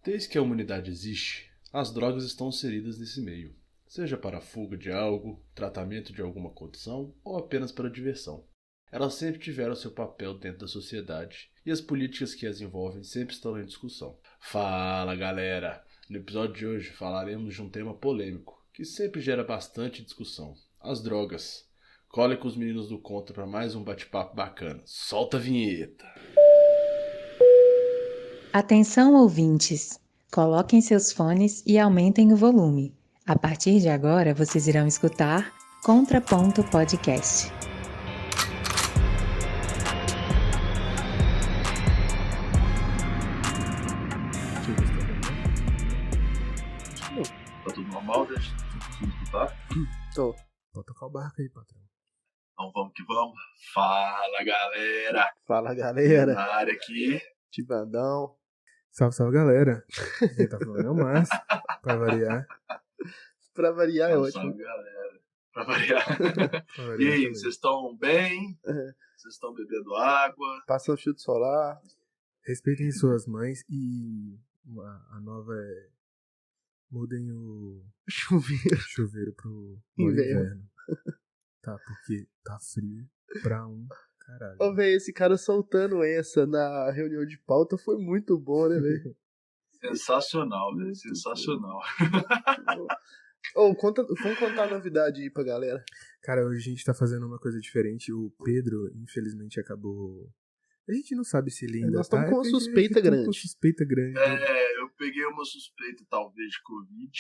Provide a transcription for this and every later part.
Desde que a humanidade existe, as drogas estão inseridas nesse meio, seja para a fuga de algo, tratamento de alguma condição ou apenas para diversão. Elas sempre tiveram seu papel dentro da sociedade e as políticas que as envolvem sempre estão em discussão. Fala galera! No episódio de hoje falaremos de um tema polêmico que sempre gera bastante discussão: as drogas. Colhe com os meninos do Contra para mais um bate-papo bacana. Solta a vinheta! Atenção, ouvintes! Coloquem seus fones e aumentem o volume. A partir de agora, vocês irão escutar Contraponto Podcast. Tá tudo normal? Deixa eu escutar. Tô. Pode tocar o barco aí, patrão. Então vamos que vamos. Fala galera! Fala, galera. Na área aqui. Tivandão. Salve, salve, galera. Quem tá falando é o Márcio, pra variar. Pra variar é Salve, ótimo. salve, galera. Pra variar. Pra variar E aí, também. vocês estão bem? É. Vocês estão bebendo água? Passando filtro solar. Respeitem suas mães e a nova é... Mudem o Chuveiro. chuveiro pro Inverno. inverno. Tá, porque tá frio pra um caralho. Ô, velho, esse cara soltando essa na reunião de pauta foi muito bom, né, velho? Sensacional, velho. Muito Sensacional. Ô, vamos contar a novidade aí pra galera. Cara, hoje a gente tá fazendo uma coisa diferente. O Pedro, infelizmente, acabou... A gente não sabe se ele ainda Nós estamos tá... com uma a gente suspeita tá com grande. uma suspeita grande. Eu peguei uma suspeita, talvez, de Covid.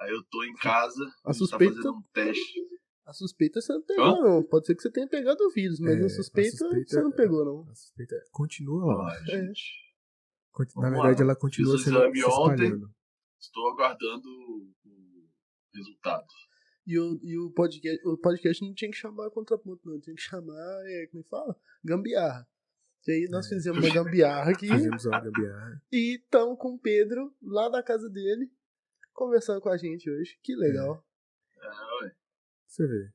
Aí eu tô em casa. A gente suspeita- tá fazendo um teste. A suspeita você não pegou, não. Pode ser que você tenha pegado o vírus, mas É, a suspeita você não pegou, não. A suspeita continua lá. Ó, gente. Na Vamos verdade, lá. ela continua Fiz o sendo exame se ontem. espalhando. Estou aguardando o resultado. E o podcast não tinha que chamar contraponto, não. Tinha que chamar, como é que fala? Gambiarra. E aí nós fizemos uma gambiarra aqui. Fizemos uma gambiarra. E estamos com o Pedro lá na casa dele, conversando com a gente hoje. Que legal. Ué, Você vê.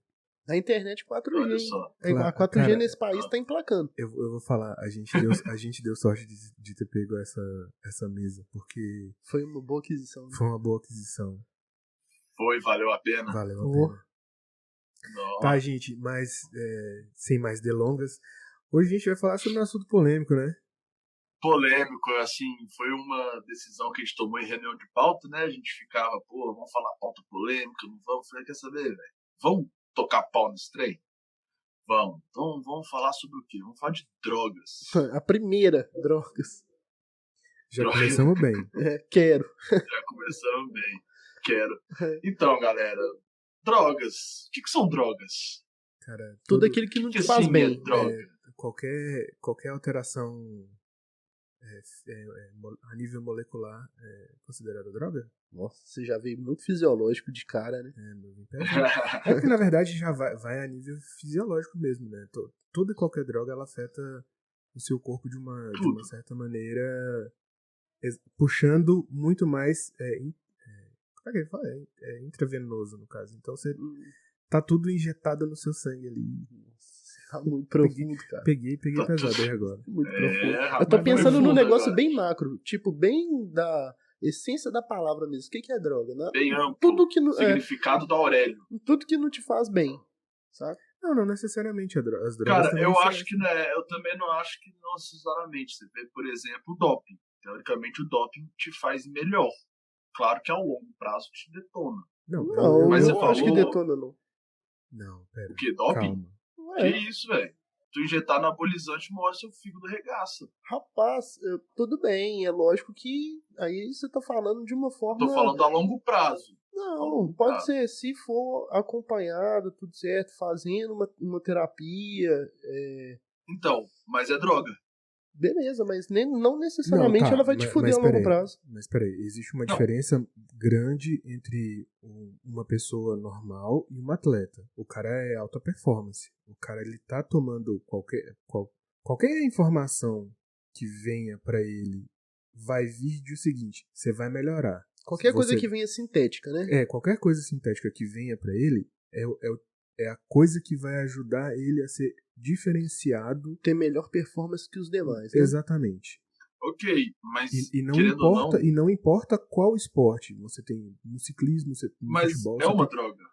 A internet 4G. olha hein? só. A 4G Cara, nesse país tá emplacando. Eu vou falar, a gente deu sorte de ter pego essa mesa, porque Foi uma boa aquisição. Né? foi uma boa aquisição. Foi, valeu a pena. Valeu a Oh. pena. Não. Tá, gente, mas sem mais delongas, hoje a gente vai falar sobre um assunto polêmico, né? Polêmico, assim, foi uma decisão que a gente tomou em reunião de pauta, né? A gente ficava, pô, vamos falar pauta polêmica, não vamos? Falei, quer saber, velho? Vamos tocar pau nesse trem? Vamos. Então vamos falar sobre o quê? Vamos falar de drogas. A primeira, drogas. Já Droga. começamos bem. Quero. Já começamos bem. Quero. Então, galera, drogas. O que são drogas? Cara, Tudo aquilo que não te Que faz assim bem. é droga? qualquer alteração a nível molecular é considerada droga? Nossa, você já veio muito fisiológico de cara, né? Meu bem pesado. É porque, na verdade, já vai a nível fisiológico mesmo, né? Toda e qualquer droga, ela afeta o seu corpo de uma certa maneira, puxando muito mais... como é que ele fala? Intravenoso, no caso. Então, você tá tudo injetado no seu sangue ali. Tá muito profundo, cara. Peguei pesado aí agora. Muito É, profundo. rapaz, Eu tô pensando num profundo negócio agora. bem macro. Tipo, bem da essência da palavra mesmo. O que é droga? Né? Bem amplo. Tudo que não, Significado do Aurélio. tudo que não te faz bem. Sabe? Não necessariamente as drogas. Cara, também eu são- acho que né, eu também não acho que não necessariamente. Você vê, por exemplo, o doping. Teoricamente, o doping te faz melhor. Claro que a longo prazo te detona. Não, Não, Mas eu você acho que falou- detona, não. Não, pera. O que? Doping? Calma. É, Que isso, velho? Tu injetar anabolizante mostra seu fígado regaça. rapaz, tudo bem. É lógico que aí você tá falando de uma forma... Tô falando a longo prazo. Não, pode ser, se for acompanhado, tudo certo, fazendo uma terapia, Então, mas é droga. beleza, mas não necessariamente Não, tá, ela vai te mas fuder a longo peraí. prazo. Mas peraí, existe uma Não. diferença grande entre uma pessoa normal e um atleta. O cara é alta performance. O cara, ele tá tomando qualquer informação que venha pra ele vai vir de o seguinte: você vai melhorar. Qualquer coisa Você- que venha sintética, né? Qualquer coisa sintética que venha pra ele é a coisa que vai ajudar ele a ser diferenciado. Ter melhor performance que os demais, né? Exatamente. Ok, mas E não querendo importa, ou não, e não importa qual esporte. Você tem no ciclismo, no mas futebol. é Você uma tem... droga.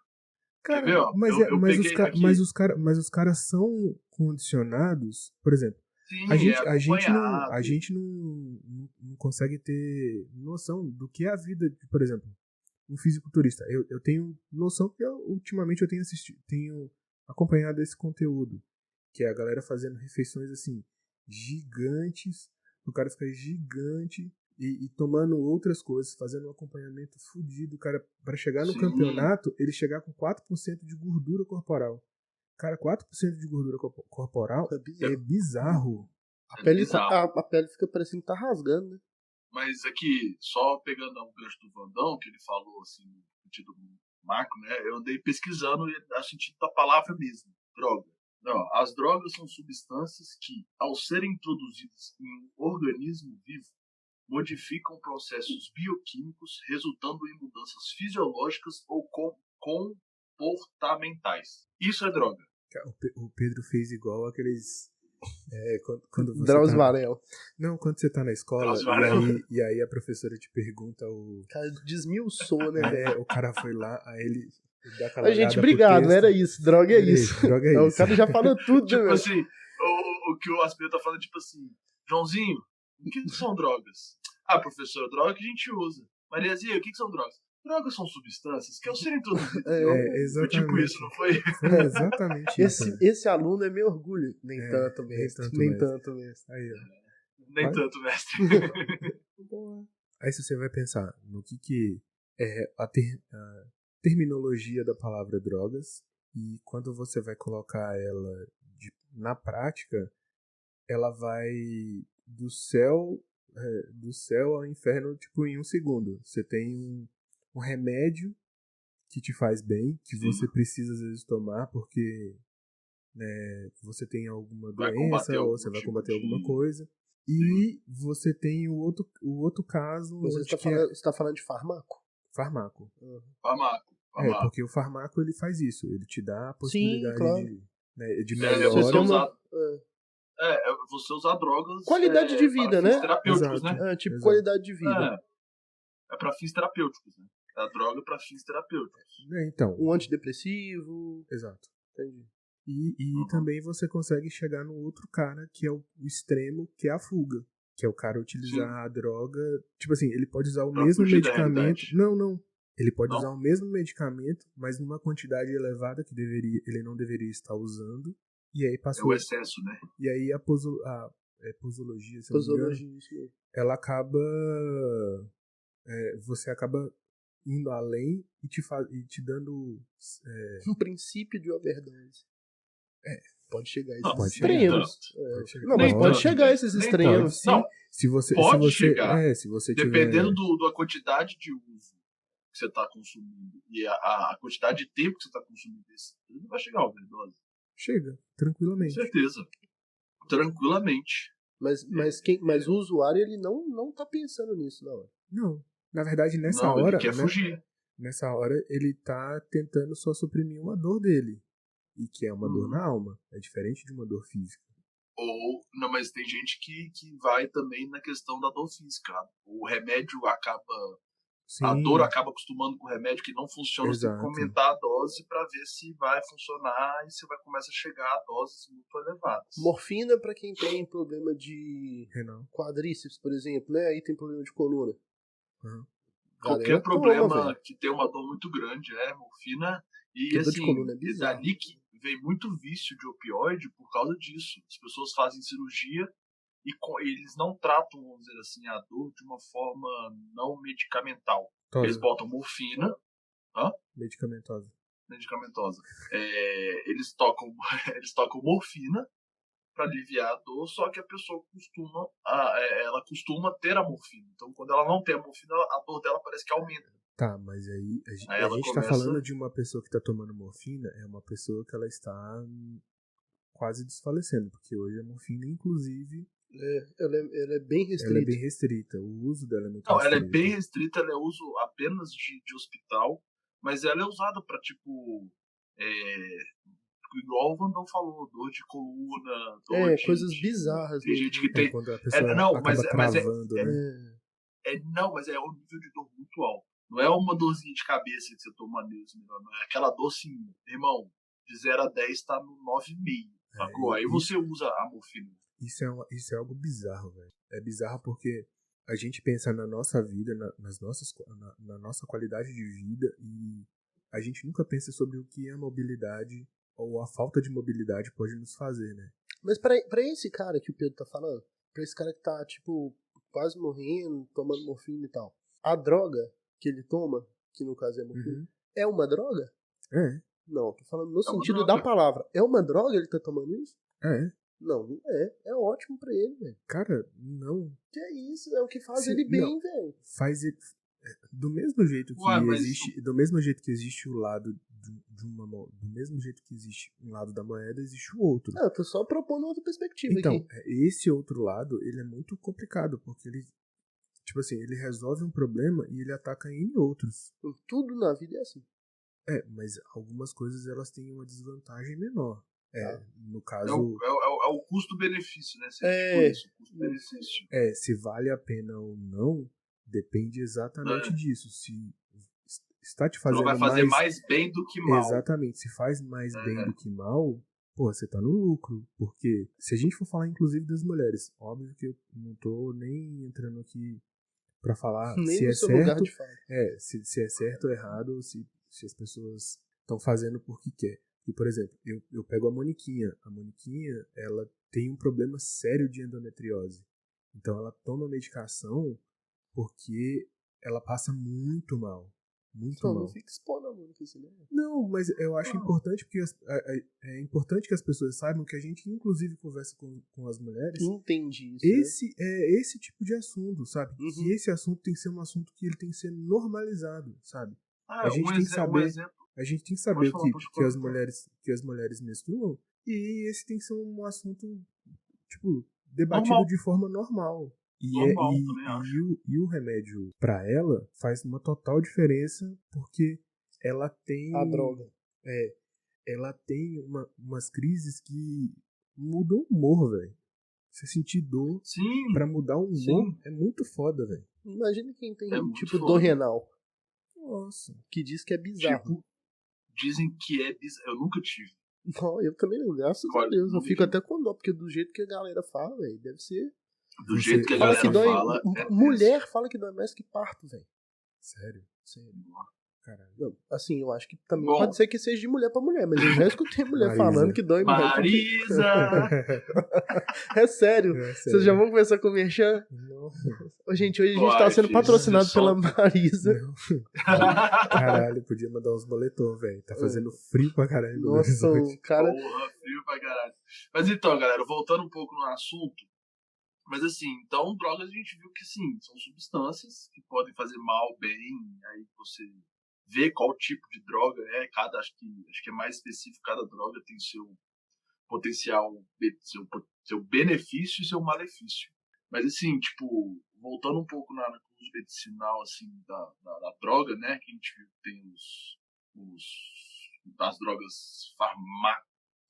Quer Cara, ver, ó? mas, Eu peguei aqui. mas os caras são condicionados. Por exemplo, a Sim, é gente, a gente não, acompanhado. a gente não consegue ter noção do que é a vida, por exemplo, um fisiculturista. Eu tenho noção porque ultimamente eu tenho acompanhado esse conteúdo, que é a galera fazendo refeições assim gigantes, o cara fica gigante e tomando outras coisas, fazendo um acompanhamento fudido, o cara para chegar no Sim. campeonato, ele chegar com 4% de gordura corporal. Cara, 4% de gordura corporal é bizarro. A É pele, bizarro. a pele fica parecendo que tá rasgando, né? Mas aqui, só pegando o gancho do Vandão, que ele falou assim, no sentido macro, né? Eu andei pesquisando a sentido da palavra mesmo, droga. Não, as drogas são substâncias que, ao serem introduzidas em um organismo vivo, modificam processos bioquímicos, resultando em mudanças fisiológicas ou comportamentais. Isso é droga. O Pedro fez igual aqueles. Quando você Drauzio tá, Varela. não, quando você tá na escola Drauzio Varela. e aí a professora te pergunta o. O cara desmiuçou, né, velho? O cara foi lá, aí ele dá aquela A gente, olhada pro obrigado, não texto. era isso. Droga é Era isso. droga é O isso. cara já falou tudo, né, Tipo velho? assim, o que o Aspiro tá falando, tipo assim, Joãozinho, o que são drogas? Ah, professor, droga que a gente usa. Mariazinha, o que são drogas? Drogas são substâncias que ao serem introduzidas foi tipo isso, não foi? Foi exatamente isso. Esse aluno é meu orgulho. Nem tanto, nem mestre. tanto Nem mestre. tanto, mestre. Aí, ó. Nem Vai. tanto, mestre. Aí se você vai pensar no que é a terminologia da palavra drogas e quando você vai colocar ela na prática, ela vai do céu ao inferno tipo em um segundo. Você tem um remédio que te faz bem, que Sim. você precisa às vezes tomar porque você tem alguma Vai doença combater ou algum você vai tipo combater de- alguma coisa. E você tem o outro caso Você onde está que é falando, você tá falando de fármaco? farmaco. Famaco. Porque o farmaco ele faz isso, ele te dá a possibilidade claro. de É, melhora. você tem uma- usar, você usar drogas Qualidade de vida, para fins né? terapêuticos, Exato. né? Tipo, Exato. qualidade de vida. É para fins terapêuticos, né? É a droga para fins terapêuticos. Então, Um antidepressivo. exato. Entendi. E também você consegue chegar no outro cara, que é o extremo, que é a fuga. Que é o cara utilizar Sim. a droga. Tipo assim, ele pode usar o Pra mesmo fugir da medicamento. realidade. Não. Ele pode Não? usar o mesmo medicamento, mas numa quantidade elevada que ele não deveria estar usando. E aí É passou. o excesso, né? E aí a posologia, se eu não me engano, Posologia, isso mesmo. ela acaba. Você acaba indo além e te dando. Um princípio de overdose. Pode chegar a esses Não, Pode chegar. extremos. Pode chegar. Não, mas Nem pode tanto, chegar a esses nem extremos. Sim. Não, Se você pode chegar. se você dependendo tiver da quantidade de uso que você está consumindo e a quantidade de tempo que você está consumindo desse, não vai chegar a overdose. chega Com tranquilamente. certeza. Tranquilamente. Mas o usuário, ele não tá pensando nisso na hora. Não, na verdade nessa Não, hora, ele quer né, fugir. nessa hora ele tá tentando só suprimir uma dor dele e que é uma dor Uhum. na alma, é diferente de uma dor física. Não, mas tem gente que vai também na questão da dor física. O remédio acaba. Sim, A dor acaba acostumando com o remédio que não funciona. Você tem que Exato. aumentar a dose para ver se vai funcionar e você vai começar a chegar a doses muito elevadas. Morfina pra quem tem problema de renal. quadríceps, por exemplo, né? Aí tem problema de coluna. Uhum. Qualquer Galera problema toma, velho. que tem uma dor muito grande é morfina. E Porque dor de assim, coluna é é bizarro. dali que vem muito vício de opioide por causa disso. As pessoas fazem cirurgia e eles não tratam, vamos dizer assim, a dor de uma forma não medicamental. Eles botam morfina, Medicamentosa. medicamentosa. Eles tocam morfina para aliviar a dor, só que a pessoa ela costuma ter a morfina. Então, quando ela não tem a morfina, a dor dela parece que aumenta. Tá, mas aí Aí a ela gente começa- tá falando de uma pessoa que tá tomando morfina, é uma pessoa que ela está quase desfalecendo, porque hoje a morfina, inclusive, Ela é bem ela restrita. é bem restrita. O uso dela é muito Não, ela é restrito. bem restrita, ela é uso apenas de hospital, mas ela é usada para, tipo, igual o Vandão falou, dor de coluna, dor de... coisas bizarras. Tem gente que tem... Quando a pessoa não, acaba mas travando, né? não, mas é um nível de dor muito alto. Não é uma dorzinha de cabeça que você toma Neosmilano, não é aquela dor assim, irmão, de 0 a 10 tá no 9,5. Sacou? Aí você usa a morfina. Isso é algo bizarro, velho. É bizarro porque a gente pensa na nossa vida, na nossa qualidade de vida, e a gente nunca pensa sobre o que a mobilidade ou a falta de mobilidade pode nos fazer, né? Mas pra esse cara que o Pedro tá falando, pra esse cara que tá, tipo, quase morrendo, tomando morfina e tal, a droga que ele toma, que no caso é morfina, é uma droga? É. Não, tô falando no sentido da palavra. É uma droga ele tá tomando isso? É. Não, não é. É ótimo pra ele, velho. Cara, não. Que é isso? É o que faz ele bem, velho. Faz ele... Do mesmo jeito que existe, do mesmo jeito que existe o lado do mesmo jeito que existe um lado da moeda, existe o outro. Eu tô só propondo outra perspectiva então, aqui. Esse outro lado, ele é muito complicado, porque ele, tipo assim, ele resolve um problema e ele ataca em outros. Tudo na vida é assim. Mas algumas coisas elas têm uma desvantagem menor. No caso... É o custo-benefício, né? Isso, custo-benefício. Se vale a pena ou não, depende exatamente disso. Se está te fazendo vai fazer mais bem do que mal. Exatamente. Se faz mais bem do que mal, pô, você tá no lucro. Porque se a gente for falar, inclusive, das mulheres, óbvio que eu não tô nem entrando aqui pra falar nem se é certo. Lugar de fala. Se é certo ou errado, ou se as pessoas estão fazendo porque quer. E, por exemplo, eu pego a Moniquinha. A Moniquinha, ela tem um problema sério de endometriose. Então ela toma medicação porque ela passa muito mal. Muito mal. Não fica expondo a Mônica assim, né? Não, mas eu acho importante porque é importante que as pessoas saibam que a gente, inclusive, conversa com as mulheres. Entendi isso. Esse tipo de assunto, sabe? Que esse assunto tem que ser um assunto que ele tem que ser normalizado, sabe? A gente tem que saber... A gente tem que saber que as mulheres menstruam, e esse tem que ser um assunto, tipo, debatido de forma normal. E o remédio pra ela faz uma total diferença, porque ela tem... A droga. Ela tem umas crises que mudam o humor, velho. Você sentir dor pra mudar o humor é muito foda, velho. Imagina quem tem, dor renal. Nossa. Que diz que é bizarro. Dizem que é bizarro. Eu nunca tive. Não, eu também não, graças a Deus. Eu fico até com dó, porque do jeito que a galera fala, velho, deve ser... Do jeito que a galera fala... Mulher fala que dói mais que parto, velho. Sério? Caralho. Não, assim, eu acho que também pode ser que seja de mulher pra mulher, mas eu já escutei mulher falando que dói mais. Marisa! É sério. Vocês já vão começar com o Merchan? Gente, hoje a gente tá sendo patrocinado pela Marisa. Caralho, podia mandar uns boletons, velho. Tá fazendo frio pra caralho. Nossa, cara... Porra, frio pra caralho. Mas então, galera, voltando um pouco no assunto, mas assim, então drogas a gente viu que sim, são substâncias que podem fazer mal, bem, aí você vê qual tipo de droga é, acho que é mais específico, cada droga tem seu potencial, seu benefício e seu malefício. Mas assim, tipo, voltando um pouco na uso medicinal assim, da droga, né, que a gente viu que tem as drogas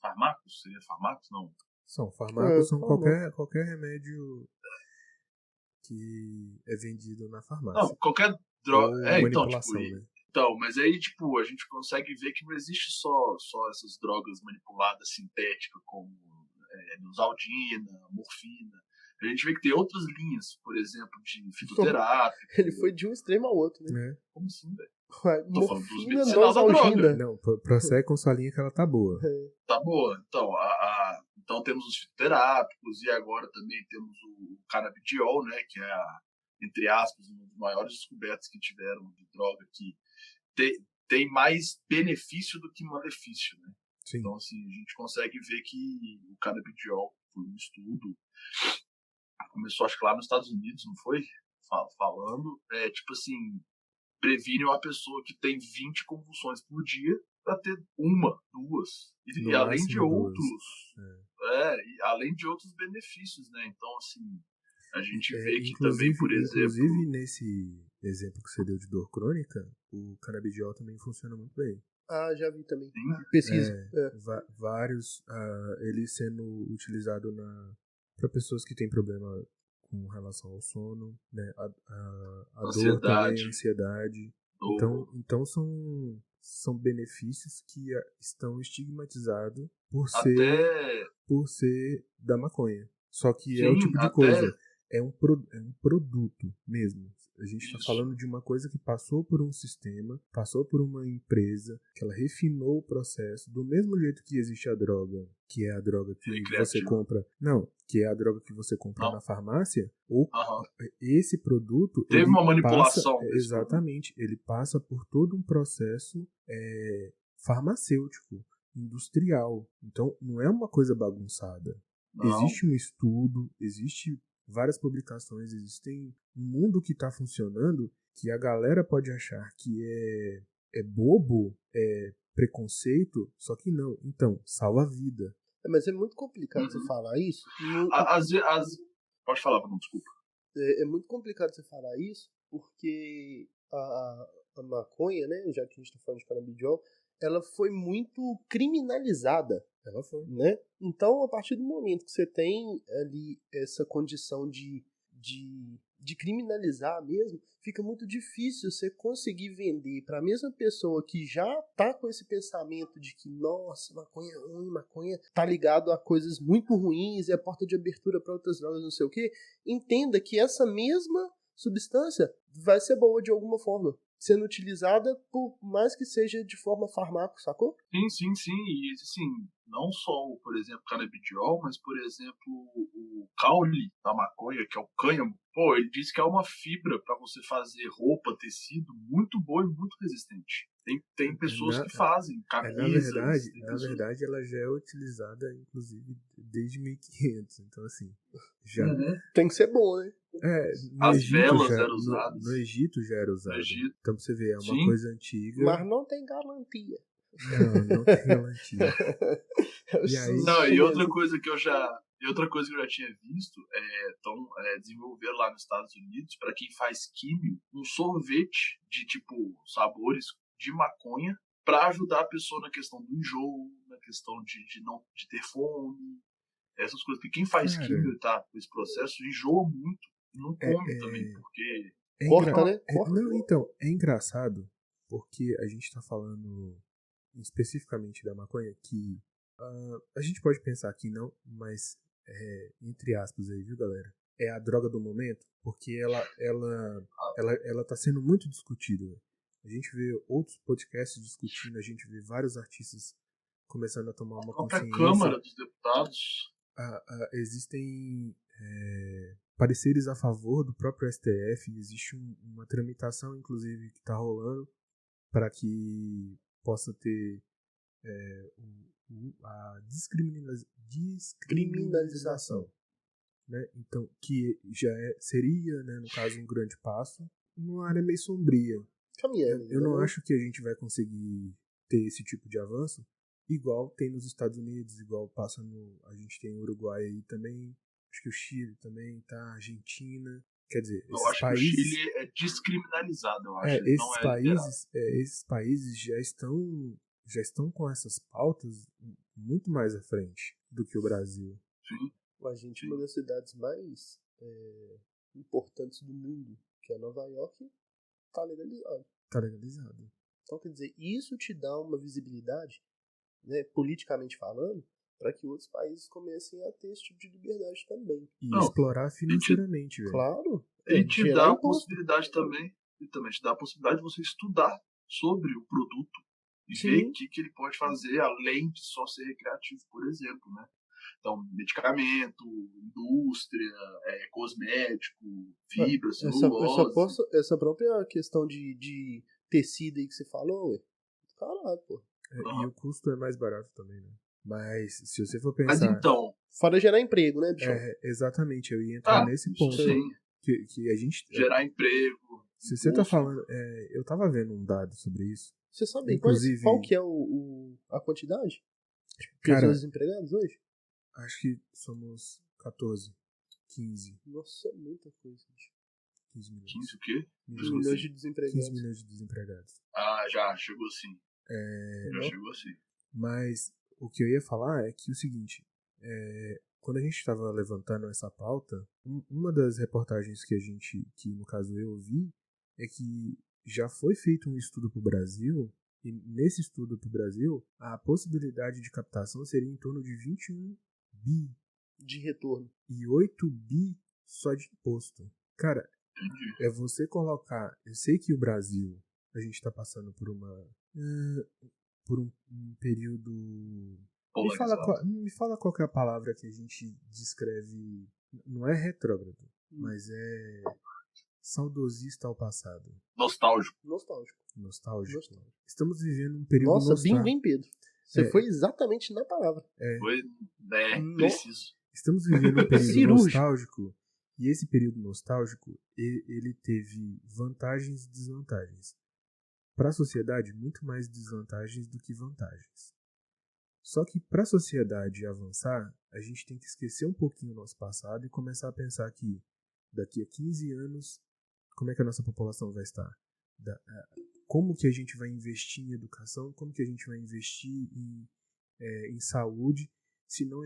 farmacos, seria farmacos? Não. São farmacos, são qualquer remédio que é vendido na farmácia. Não, qualquer droga. Então, tipo, né? Então, mas aí, tipo, a gente consegue ver que não existe só essas drogas manipuladas sintéticas como Neosaldina, morfina. A gente vê que tem outras linhas, por exemplo, de fitoterápico. Ele foi de um extremo ao outro, né? Como assim, velho? Morfina, Neosaldina. Não, prossegue com sua linha que ela tá boa. Tá boa. Então, então temos os fitoterápicos e agora também temos o canabidiol, né? Que é, entre aspas, uma das maiores descobertas que tiveram de droga que tem mais benefício do que malefício, né? Sim. Então, assim, a gente consegue ver que o canabidiol foi um estudo, começou acho que lá nos Estados Unidos, não foi? Falando, tipo assim, previne uma pessoa que tem 20 convulsões por dia para ter uma, duas, e além de outros, além de outros benefícios, né? Então, assim, a gente vê que também, por exemplo... Inclusive, nesse exemplo que você deu de dor crônica, o canabidiol também funciona muito bem. Ah, já vi também. Sim. Pesquisa. Vários, ele sendo utilizado para pessoas que têm problema com relação ao sono, né? A dor também, a ansiedade. Então são benefícios que estão estigmatizados por ser da maconha. Só que é o tipo de coisa, é um produto mesmo. A gente está falando de uma coisa que passou por um sistema, passou por uma empresa, que ela refinou o processo, do mesmo jeito que existe a droga, que é a droga que você compra. Não, que é a droga que você compra na farmácia. Esse produto. Teve uma manipulação. Exatamente. Ele passa por todo um processo farmacêutico, industrial. Então, não é uma coisa bagunçada. Não. Existe um estudo, existe várias publicações, existem um mundo que está funcionando que a galera pode achar que é bobo, é preconceito, só que não. Então, salva a vida. Mas é muito complicado você falar isso. Pode falar, não, desculpa. É muito complicado você falar isso porque a maconha, né, já que a gente está falando de canabidiol, ela foi muito criminalizada. Ela foi. Né? Então, a partir do momento que você tem ali essa condição de criminalizar mesmo, fica muito difícil você conseguir vender para a mesma pessoa que já tá com esse pensamento de que, nossa, maconha é ruim, maconha tá ligado a coisas muito ruins, é a porta de abertura para outras drogas, não sei o quê. Entenda que essa mesma substância vai ser boa de alguma forma, sendo utilizada por mais que seja de forma farmaco, sacou? Sim. E assim, não só, por exemplo, canabidiol, mas, por exemplo, o caule da maconha, que é o cânhamo. Pô, ele diz que é uma fibra para você fazer roupa, tecido, muito boa e muito resistente. Tem pessoas que fazem camisas. Na verdade, ela já é utilizada, inclusive, desde 1500. Então, assim, já... Tem que ser bom, né? As velas eram usadas. No Egito já era usado. Então, pra você ver, é uma coisa antiga. Mas não tem garantia. Não tem garantia. E outra coisa que eu já tinha visto é desenvolver lá nos Estados Unidos, para quem faz químio, um sorvete de tipo sabores de maconha para ajudar a pessoa na questão do enjoo, na questão de ter fome, essas coisas. Porque quem faz químio, tá, com esse processo, enjoa muito e não come também, porque corta, né? Então, é engraçado porque a gente tá falando especificamente da maconha que a gente pode pensar que não, mas entre aspas aí, viu, galera? É a droga do momento, porque ela tá sendo muito discutida. A gente vê outros podcasts discutindo, a gente vê vários artistas começando a tomar uma consciência. A Câmara dos Deputados. Existem pareceres a favor do próprio STF, existe uma tramitação, inclusive, que está rolando para que possa ter a descriminalização, né? Então, que já seria, né, no caso, um grande passo numa área meio sombria. Eu não acho que a gente vai conseguir ter esse tipo de avanço igual tem nos Estados Unidos, igual passa a gente tem o Uruguai aí também, acho que o Chile também, tá? A Argentina, quer dizer, esses países... que o Chile é descriminalizado, eu acho. Esses países já estão com essas pautas muito mais à frente do que o Brasil. Sim. A gente, uma das cidades mais importantes do mundo, que é Nova York, tá legalizado. Então, quer dizer, isso te dá uma visibilidade, né, politicamente falando, para que outros países comecem a ter esse tipo de liberdade também. E explorar financeiramente, velho. Claro. E te dá a possibilidade também, e também te dá a possibilidade de você estudar sobre o produto e ver o que ele pode fazer, além de só ser recreativo, por exemplo, né? Então, medicamento, indústria, cosmético, fibra, celulose. Essa própria questão de tecido aí que você falou, ué. Caralho, pô. E o custo é mais barato também, né? Mas se você for pensar... Mas então... Fora gerar emprego, né, bicho? Exatamente, eu ia entrar nesse ponto. Sim. Que a gente... Gerar emprego. Se você tá falando... eu tava vendo um dado sobre isso. Você sabe qual que é a quantidade de pessoas desempregadas hoje? Acho que somos 14, 15. Nossa, é muita coisa, gente. 15 milhões. 15 o quê? 15 milhões de desempregados. 15 milhões de desempregados. Já chegou sim. Já chegou assim. Mas o que eu ia falar é que o seguinte, quando a gente estava levantando essa pauta, uma das reportagens que no caso eu vi, é que já foi feito um estudo para o Brasil, e nesse estudo para o Brasil, a possibilidade de captação seria em torno de 21 bi De retorno. e 8 bi só de imposto. Cara, Entendi. é você colocar... Eu sei que o Brasil, a gente está passando por por um período... Me fala qual que é a palavra que a gente descreve... Não é retrógrado, mas é saudosista ao passado. Nostálgico. Nostálgico. Estamos vivendo um período Nossa, nostálgico. bingo, hein, Pedro? Você foi exatamente na palavra. Foi, preciso. Estamos vivendo um período Cirúrgico. nostálgico, e esse período nostálgico, ele teve vantagens e desvantagens. Para a sociedade, muito mais desvantagens do que vantagens. Só que para a sociedade avançar, a gente tem que esquecer um pouquinho o nosso passado e começar a pensar que daqui a 15 anos, como é que a nossa população vai estar? Como que a gente vai investir em educação? Como que a gente vai investir em saúde se não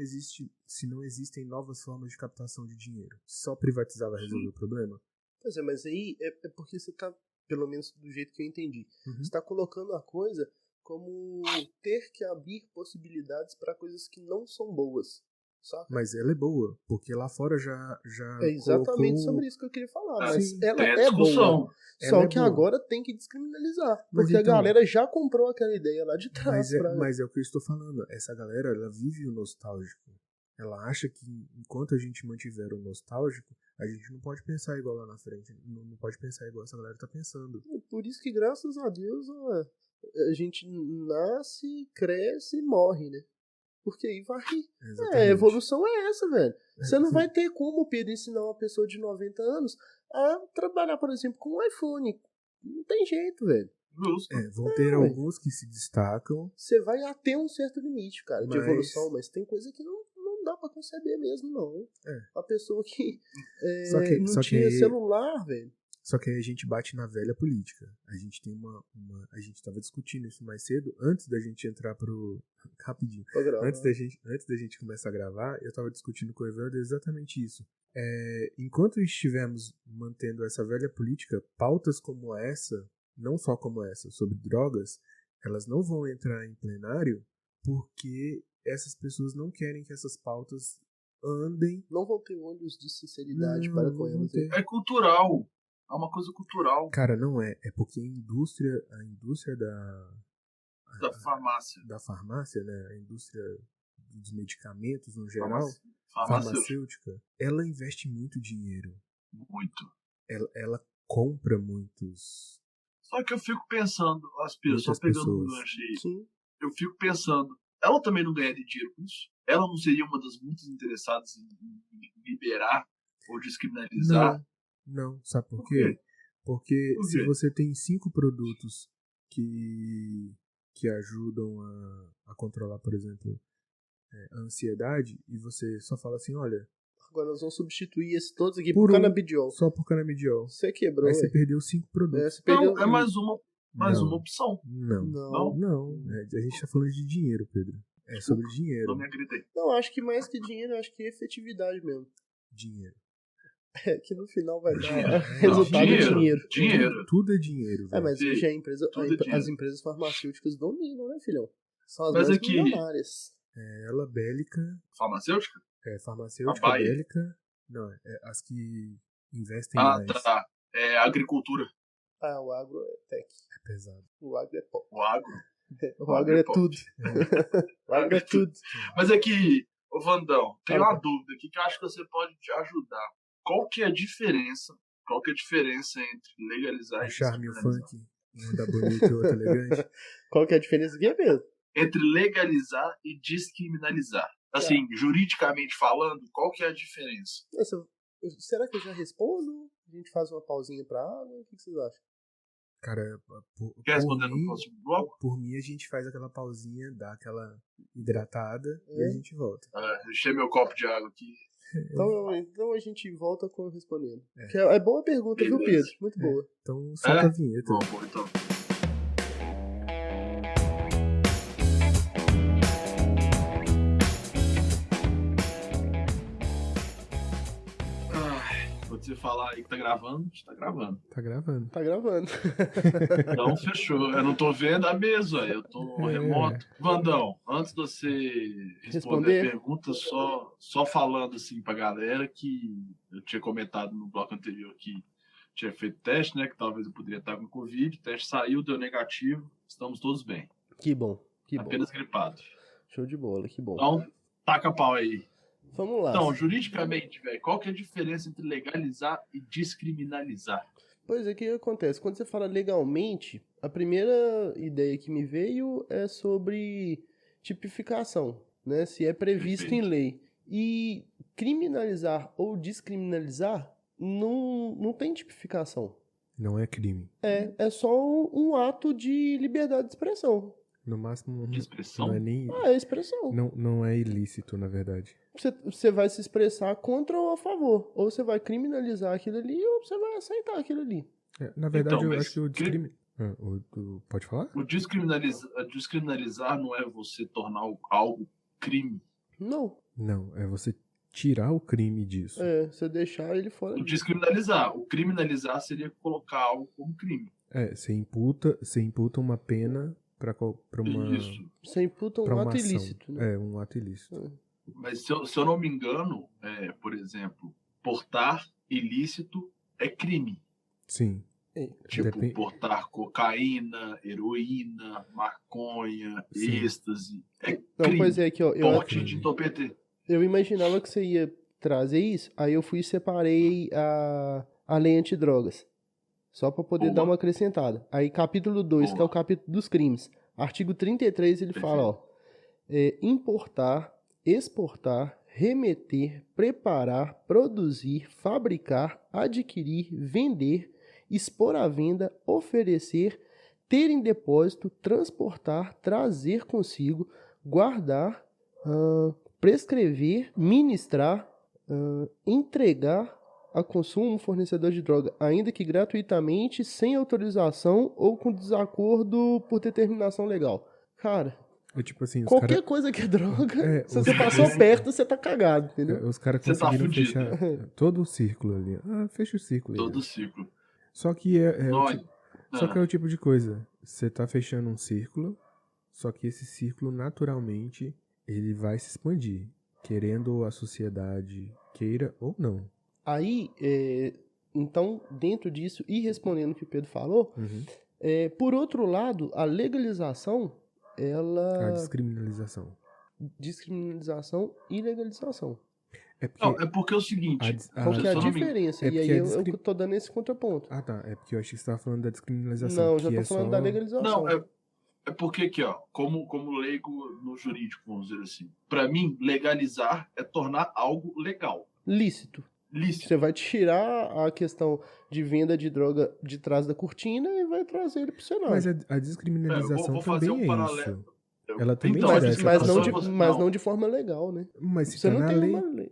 existem novas formas de captação de dinheiro? Só privatizar vai resolver o problema? Pois é, mas aí é porque você tá, pelo menos do jeito que eu entendi, Uhum. você tá colocando a coisa como ter que abrir possibilidades para coisas que não são boas, saca? Mas ela é boa, porque lá fora já É exatamente colocou... sobre isso que eu queria falar, Ah, mas sim. ela Tem a é discussão. boa. Ela Só é que boa. agora tem que descriminalizar, Mas porque a então- galera já comprou aquela ideia lá de trás. Mas é o que eu estou falando. Essa galera, ela vive o nostálgico. Ela acha que enquanto a gente mantiver o nostálgico, a gente não pode pensar igual lá na frente. Não pode pensar igual essa galera tá pensando. Por isso que, graças a Deus, a gente nasce, cresce e morre, né? Porque aí vai... Exatamente. A evolução é essa, velho. Você não Sim. vai ter como, Pedro, ensinar uma pessoa de 90 anos a trabalhar, por exemplo, com um iPhone. Não tem jeito, velho. Justo. Vão ter ué. alguns que se destacam. Você vai até um certo limite, cara, de Mas- evolução, mas tem coisa que não dá pra conceber mesmo, não. A pessoa que, Só não que tinha aí- celular, velho. Só que aí a gente bate na velha política. A gente tem a gente tava discutindo isso mais cedo, antes da gente entrar pro... Rapidinho. Programa. Antes da gente começar a gravar, eu tava discutindo com o Evandro exatamente isso. Enquanto estivermos mantendo essa velha política, pautas como essa, não só como essa, sobre drogas, elas não vão entrar em plenário porque essas pessoas não querem que essas pautas andem. Não vão ter olhos de sinceridade Não, para não com vão elas. ter. É cultural. É uma coisa cultural Cara, não é. É porque a indústria da farmácia. da farmácia, né, a indústria dos medicamentos no geral, Farmacêutica. farmacêutica, ela investe muito dinheiro. Muito. Ela compra muitos. Só que eu fico pensando, as pessoas, só Muitas pegando um pessoas. gancho aí, Sim. eu fico pensando, ela também não ganharia dinheiro com isso? Ela não seria uma das muitas interessadas em liberar ou descriminalizar? Não, sabe por Por quê? quê? Porque Por se quê? você tem 5 produtos que ajudam a controlar, por exemplo, a ansiedade, e você só fala assim, olha, Agora nós vamos substituir esses todos aqui Por por um. canabidiol. só por canabidiol. Você quebrou, Aí você velho. perdeu 5 produtos. Você perdeu... Não, é mais uma Não. opção. Não. Não. A gente tá falando de dinheiro, Pedro. É sobre dinheiro. Não me agridei. Não, acho que mais que dinheiro, acho que é efetividade mesmo. Dinheiro. Que no final vai dar Dinheiro. resultado Não, em dinheiro. Dinheiro. Tudo é dinheiro, velho. Mas Sim, hoje tudo é dinheiro. as empresas farmacêuticas dominam, né, filhão? São as Mas mais aqui- milionárias. Ela bélica, Farmacêutica? farmacêutica, A Bayer. bélica. Não, as que investem Ah, mais. tá. É agricultura. Ah, o agro é tech. É pesado. O agro é pop. O agro. O agro é tudo. O agro é tudo. Mas é que, ô Vandão, tem Fala. uma dúvida aqui que eu acho que você pode te ajudar. Qual que é a diferença entre legalizar O e charme e o descriminalizar? funk. Um da bonito e o outro elegante. Qual que é a diferença aqui, Pedro? Entre legalizar e descriminalizar. Assim, juridicamente falando, qual que é a diferença? Será que eu já respondo? A gente faz uma pausinha pra água? O que vocês acham? Cara, Quer responder no próximo bloco? por mim a gente faz aquela pausinha, dá aquela hidratada e a gente volta. Encher meu copo de água aqui. Então a gente volta com eu respondendo. Que é boa pergunta, viu, Beleza. Pedro? Muito boa. Então solta a vinheta. Bom, então. quando você falar aí que tá gravando, a gente tá gravando. Tá gravando. Tá gravando. Então, fechou. Eu não tô vendo a mesa, eu tô remoto. Vandão, antes de você responder a pergunta, só falando assim pra galera que eu tinha comentado no bloco anterior que tinha feito teste, né? Que talvez eu poderia estar com Covid. O teste saiu, deu negativo. Estamos todos bem. Que bom, Apenas gripado. Show de bola, que bom. Então, taca pau aí. Vamos lá. Então, juridicamente, velho, qual que é a diferença entre legalizar e descriminalizar? Pois é, o que acontece? Quando você fala legalmente, a primeira ideia que me veio é sobre tipificação, né? Se é previsto em lei. E criminalizar ou descriminalizar não tem tipificação. Não é crime. É só um ato de liberdade de expressão. No máximo, De expressão? não é nem... É expressão. Não é ilícito, na verdade. Você vai se expressar contra ou a favor. Ou você vai criminalizar aquilo ali, ou você vai aceitar aquilo ali. Na verdade, Então, eu mas acho que o pode falar? O descriminalizar não é você tornar algo crime. Não. Não, é você tirar o crime disso. Você deixar ele fora. O descriminalizar. O criminalizar seria colocar algo como crime. Você imputa uma pena para uma... Isso. Você imputa pra um uma ato ação. ilícito. Né? Um ato ilícito. Mas se eu não me engano, por exemplo, portar ilícito é crime. Sim. Tipo, portar cocaína, heroína, maconha, Sim. êxtase. É crime. Não, pois é, aqui, ó. Porte de entorpecente. Eu imaginava que você ia trazer isso, aí eu fui e separei a lei antidrogas. Só para poder dar uma acrescentada. Aí, capítulo 2, que é o capítulo dos crimes. Artigo 33, ele fala, ó. Importar, exportar, remeter, preparar, produzir, fabricar, adquirir, vender, expor à venda, oferecer, ter em depósito, transportar, trazer consigo, guardar, prescrever, ministrar, entregar a consumo um fornecedor de droga, ainda que gratuitamente, sem autorização ou com desacordo por determinação legal. Cara, tipo assim, qualquer coisa que é droga, se você passou perto, você tá cagado, entendeu? Os caras conseguiram fechar todo o círculo ali. Fecha o círculo aí. Todo o círculo. Só que é o tipo de coisa. Você tá fechando um círculo, só que esse círculo, naturalmente, ele vai se expandir. Querendo a sociedade queira ou não. Aí, então, dentro disso, e respondendo o que o Pedro falou, por outro lado, a legalização, ela... A descriminalização. Descriminalização e legalização. É porque é o seguinte... Qual que é a diferença? E aí eu tô dando esse contraponto. Tá. É porque eu achei que você tava falando da descriminalização. Não, já tô falando da legalização. Não, é porque aqui, ó, como leigo no jurídico, vamos dizer assim, pra mim, legalizar é tornar algo legal. Lícito. Você vai tirar a questão de venda de droga de trás da cortina e vai trazer ele pro cenário. Mas a descriminalização vou fazer também paralelo. Isso. Ela também mas não de forma legal, né? Mas se você tá não na tem lei, uma lei.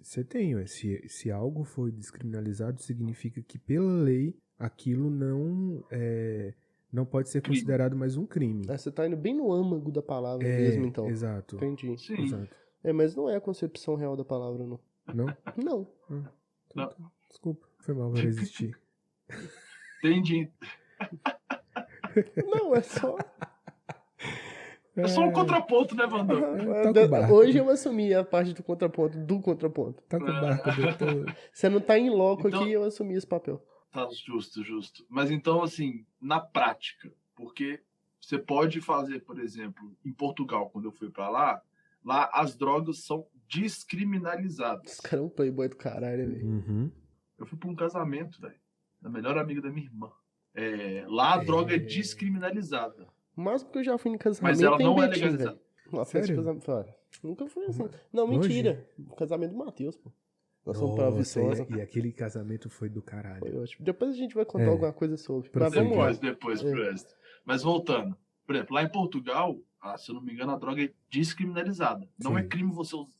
Você tem. Se algo foi descriminalizado, significa que pela lei aquilo não pode ser considerado mais um crime. Você tá indo bem no âmago da palavra mesmo, então. Exato. Entendi. Sim. Exato. Mas não é a concepção real da palavra, não. Não? Não. Não. Desculpa, foi mal, vai resistir. Entendi. Não, é só... É só um contraponto, né, Vandão? Hoje eu assumi a parte do contraponto. Tá com o barco, doutor. Você não tá em loco aqui, eu assumi esse papel. Tá justo. Mas então, assim, na prática, porque você pode fazer, por exemplo, em Portugal, quando eu fui pra lá as drogas são descriminalizadas. Esse cara é um playboy do caralho, velho. Eu fui pra um casamento, velho, da melhor amiga da minha irmã. Lá a droga é descriminalizada. Mas porque eu já fui em casamento. Mas ela não é legalizada. Nunca foi assim. Não, mentira. O casamento do Matheus, pô. Nós fomos pra Viçosa. E aquele casamento foi do caralho. Foi ótimo. Depois a gente vai contar alguma coisa sobre. Mas vamos lá. Depois. Mas voltando. Por exemplo, lá em Portugal, se eu não me engano, a droga é descriminalizada. Não é crime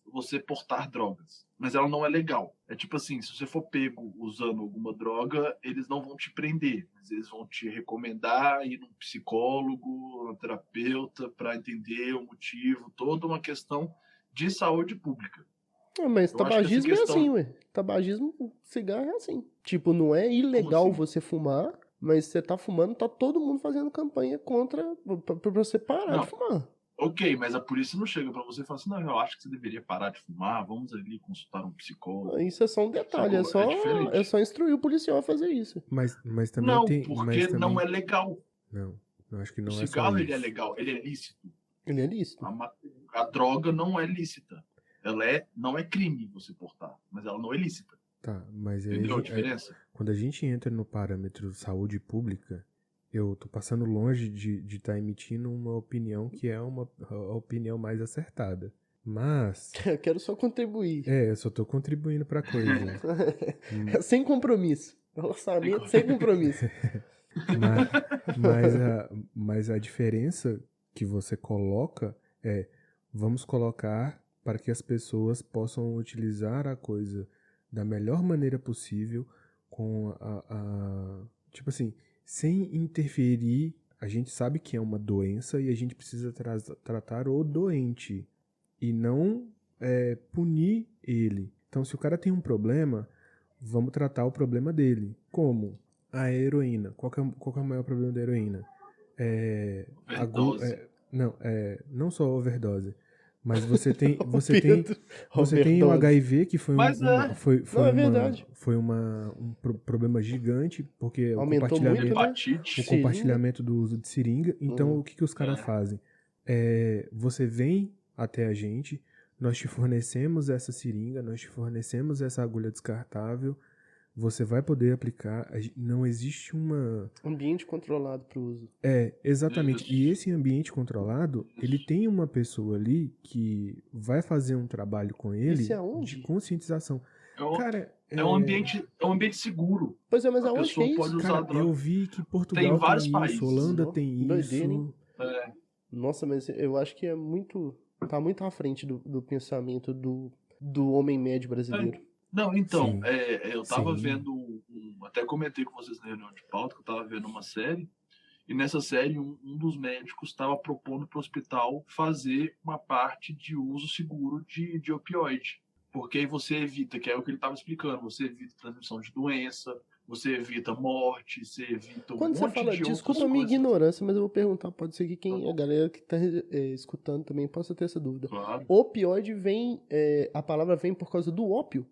você portar drogas. Mas ela não é legal. É tipo assim, se você for pego usando alguma droga, eles não vão te prender. Mas eles vão te recomendar ir num psicólogo, um terapeuta, para entender o motivo. Toda uma questão de saúde pública. Mas Eu acho que essa tabagismo é questão- assim, ué. Tabagismo, cigarro é assim. Tipo, não é ilegal assim? você fumar, mas você tá fumando, tá todo mundo fazendo campanha contra, pra você parar Não. de fumar. Ok, mas a polícia não chega pra você e fala assim, não, eu acho que você deveria parar de fumar, vamos ali consultar um psicólogo. Isso é só um detalhe, Sacou? É diferente. é só instruir o policial a fazer isso. Mas também Não, tem. porque mas também, não é legal. Não, eu acho que não O é só cigarro, ele é isso. legal, ele é lícito. Ele é lícito. A droga não é lícita. Não é crime você portar, mas ela não é lícita. Tá, mas aí Entendeu a diferença? quando a gente entra no parâmetro saúde pública, eu tô passando longe de estar emitindo uma opinião que é a opinião mais acertada. Mas, Eu quero só contribuir. eu só tô contribuindo pra coisa. Sem compromisso. Orçamento sem compromisso. Mas a diferença que você coloca é: vamos colocar para que as pessoas possam utilizar a coisa da melhor maneira possível, com tipo assim, sem interferir. A gente sabe que é uma doença e a gente precisa tratar o doente e não punir ele. Então, se o cara tem um problema, vamos tratar o problema dele. Como? A heroína. Qual que é o maior problema da heroína? Overdose. Não só a overdose, mas você tem o Overdose. HIV, que foi Mas foi um problema gigante, porque Aumentou muito, né? Hepatite. o compartilhamento do uso de seringa. Então, o que os caras fazem? Você vem até a gente, nós te fornecemos essa seringa, nós te fornecemos essa agulha descartável, você vai poder aplicar. Não existe uma... Ambiente controlado pro uso. Exatamente. Isso. E esse ambiente controlado, ele tem uma pessoa ali que vai fazer um trabalho com ele Isso é onde? de conscientização. Cara, É um ambiente seguro. Pois é, mas A aonde que é pessoa isso? pode usar Cara, a droga. eu vi que Portugal Tem vários tem países. isso, Holanda Ó, tem doideira, hein? isso. É. Nossa, mas eu acho que é muito... Tá muito à frente do pensamento do homem médio brasileiro. Não, então, Sim. eu tava Sim. vendo, até comentei com vocês na reunião de pauta, que eu tava vendo uma série, e nessa série um dos médicos estava propondo para o hospital fazer uma parte de uso seguro de opioide. Porque aí você evita, que é o que ele estava explicando, você evita transmissão de doença, você evita morte, você evita Quando você monte fala, de outras desculpa a minha coisas. ignorância, mas eu vou perguntar, pode ser que a galera que tá escutando também possa ter essa dúvida. Claro, Opioide a palavra vem por causa do ópio?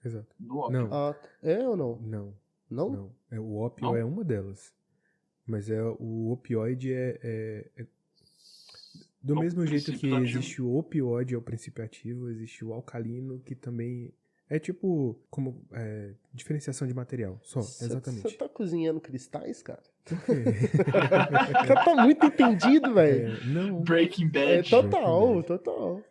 Exato. do ópio. Não, É ou não? não, Não? não. O ópio Não? é uma delas. Mas o opioide do É o mesmo jeito princípio que ativo. existe o opioide, é o princípio ativo, existe o alcalino, que também é tipo como diferenciação de material. Só, exatamente. Você tá cozinhando cristais, cara? Por quê? O cara tá muito entendido, velho. Não. Breaking Bad. Total.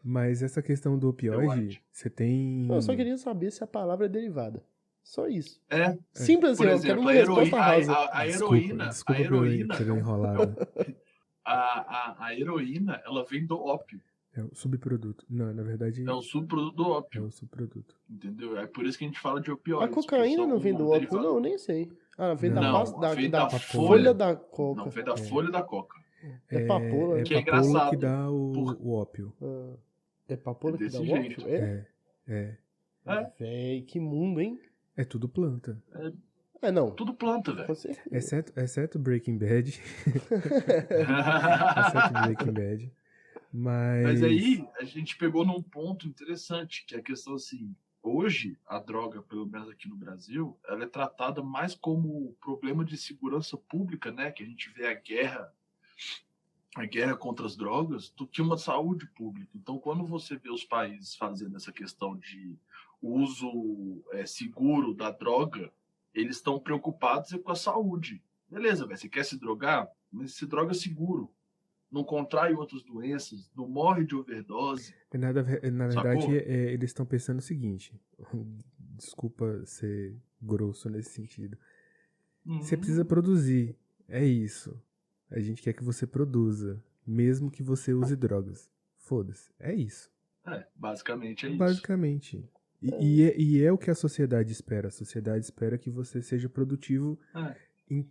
Mas essa questão do opioide, acho. você tem. Eu só queria saber se a palavra é derivada. Só isso. Por Simples assim, eu quero exemplo, uma a resposta heroína, rasa. a heroína, Desculpa a heroína, pela enrolada. a heroína, ela vem do ópio. É o subproduto. Não, na verdade, É um subproduto do é ópio, o subproduto. entendeu? É por isso que a gente fala de A opioides. cocaína não vem do ópio, derivado. não, nem sei. Vem Não, da pasta, vem da da folha folha da coca. Não, vem da folha da coca. É papoula. Que é papoula engraçado, que dá por- o ópio. É papoula É que dá desse o jeito. ópio? É? Véi, que mundo, hein? É tudo planta. Não. Tudo planta, velho. Com certeza. Exceto Breaking Bad. Exceto Breaking Bad. Mas aí a gente pegou num ponto interessante, que é a questão assim, hoje a droga, pelo menos aqui no Brasil, ela é tratada mais como problema de segurança pública, né? Que a gente vê a guerra contra as drogas, do que uma saúde pública. Então, quando você vê os países fazendo essa questão de uso seguro da droga, eles estão preocupados com a saúde. Beleza, velho, você quer se drogar? Mas se droga seguro. Não contrai outras doenças, não morre de overdose. Na verdade, Sacou? eles estão pensando o seguinte. Desculpa ser grosso nesse sentido. Você precisa produzir. É isso. A gente quer que você produza, mesmo que você use drogas. Foda-se. É isso. Basicamente é isso. Basicamente. E é o que a sociedade espera. A sociedade espera que você seja produtivo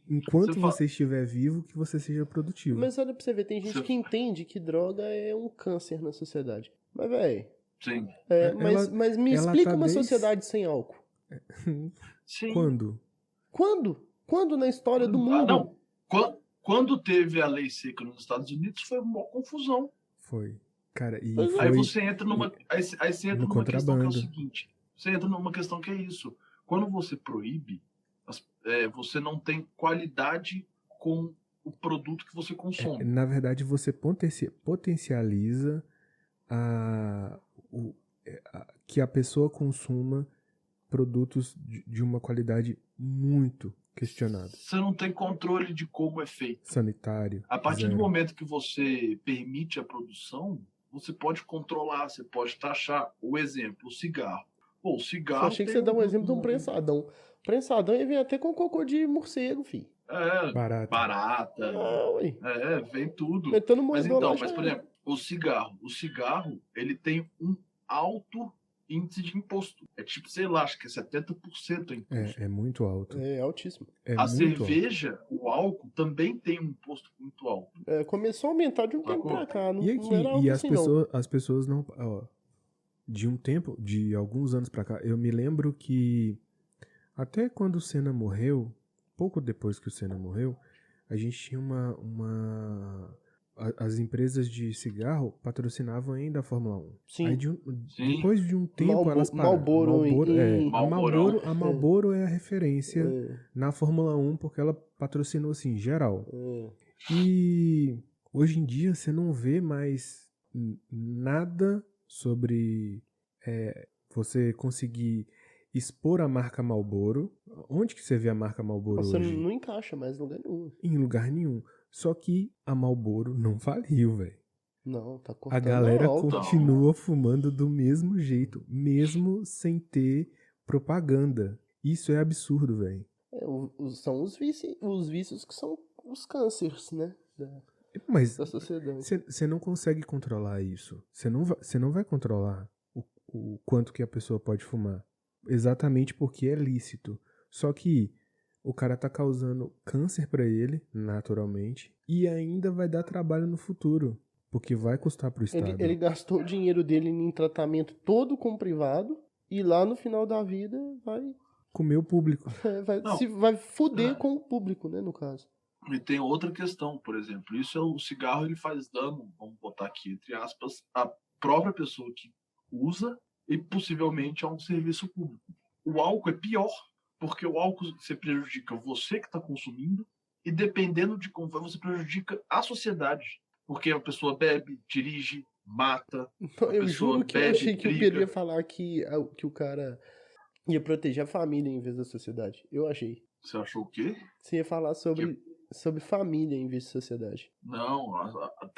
enquanto você estiver vivo, que você seja produtivo. Mas olha pra você ver, tem gente que entende que droga é um câncer na sociedade. Mas, véi, Sim. Mas me ela explica tá uma desde- sociedade sem álcool. Sim. Quando? Quando na história do mundo? Não. Quando teve a lei seca nos Estados Unidos, foi uma confusão. Foi. Cara, e Pois é. Aí foi você entra numa, aí você entra no numa questão que é o contrabando. seguinte. Você entra numa questão que é isso. Quando você proíbe, você não tem qualidade com o produto que você consome. Na verdade, você potencializa que a pessoa consuma produtos de uma qualidade muito questionada. Você não tem controle de como é feito. Sanitário. A partir do zero. momento que você permite a produção, você pode controlar, você pode taxar. O exemplo, o cigarro. Pô, o Eu cigarro. achei que tem você dá um exemplo de um prensadão. Prensadão ia vir até com cocô de morcego, filho. Barata. Ah, ué. Vem tudo. Metendo Mas moedor lá então, já mas por era. exemplo, o cigarro, ele tem um alto índice de imposto. É tipo, sei lá, acho que é 70% o imposto. É muito alto. É altíssimo. É A muito alto. cerveja, o álcool, também tem um imposto muito alto. Começou a aumentar de um tempo pra cá. Não, E não era aqui, algo e assim, não. as pessoas não. Ó, de alguns anos pra cá, eu me lembro que até quando o Senna morreu, pouco depois que o Senna morreu, a gente tinha as empresas de cigarro patrocinavam ainda a Fórmula 1. Sim. Aí Sim. depois de um tempo elas pararam. Marlboro Marlborão. A Marlboro é a referência É. na Fórmula 1 porque ela patrocinou assim, geral. É. E hoje em dia você não vê mais nada sobre você conseguir expor a marca Marlboro. Onde que você vê a marca Marlboro Você hoje? não encaixa mais em lugar nenhum. Em lugar nenhum. Só que a Marlboro não faliu, velho. Não, tá A cortando galera alto. continua fumando do mesmo jeito, mesmo sem ter propaganda. Isso é absurdo, velho. São os vícios que são os cânceres, né? Mas Da sociedade. você não consegue controlar isso. Você não vai controlar o quanto que a pessoa pode fumar. Exatamente porque é lícito. Só que o cara tá causando câncer pra ele, naturalmente, e ainda vai dar trabalho no futuro. Porque vai custar pro Estado. Ele gastou o dinheiro dele em tratamento todo com o privado e lá no final da vida vai Comer o público. vai fuder com o público, né, no caso. E tem outra questão, por exemplo. O cigarro ele faz dano, vamos botar aqui entre aspas, à própria pessoa que usa e possivelmente a um serviço público. O álcool é pior, porque o álcool você prejudica você que está consumindo e dependendo de como vai, você prejudica a sociedade. Porque a pessoa bebe, dirige, mata. Eu juro que eu achei que o briga. Pedro ia falar que o cara ia proteger a família em vez da sociedade. Eu achei. Você achou o quê? Você ia falar sobre família em vez de sociedade. Não,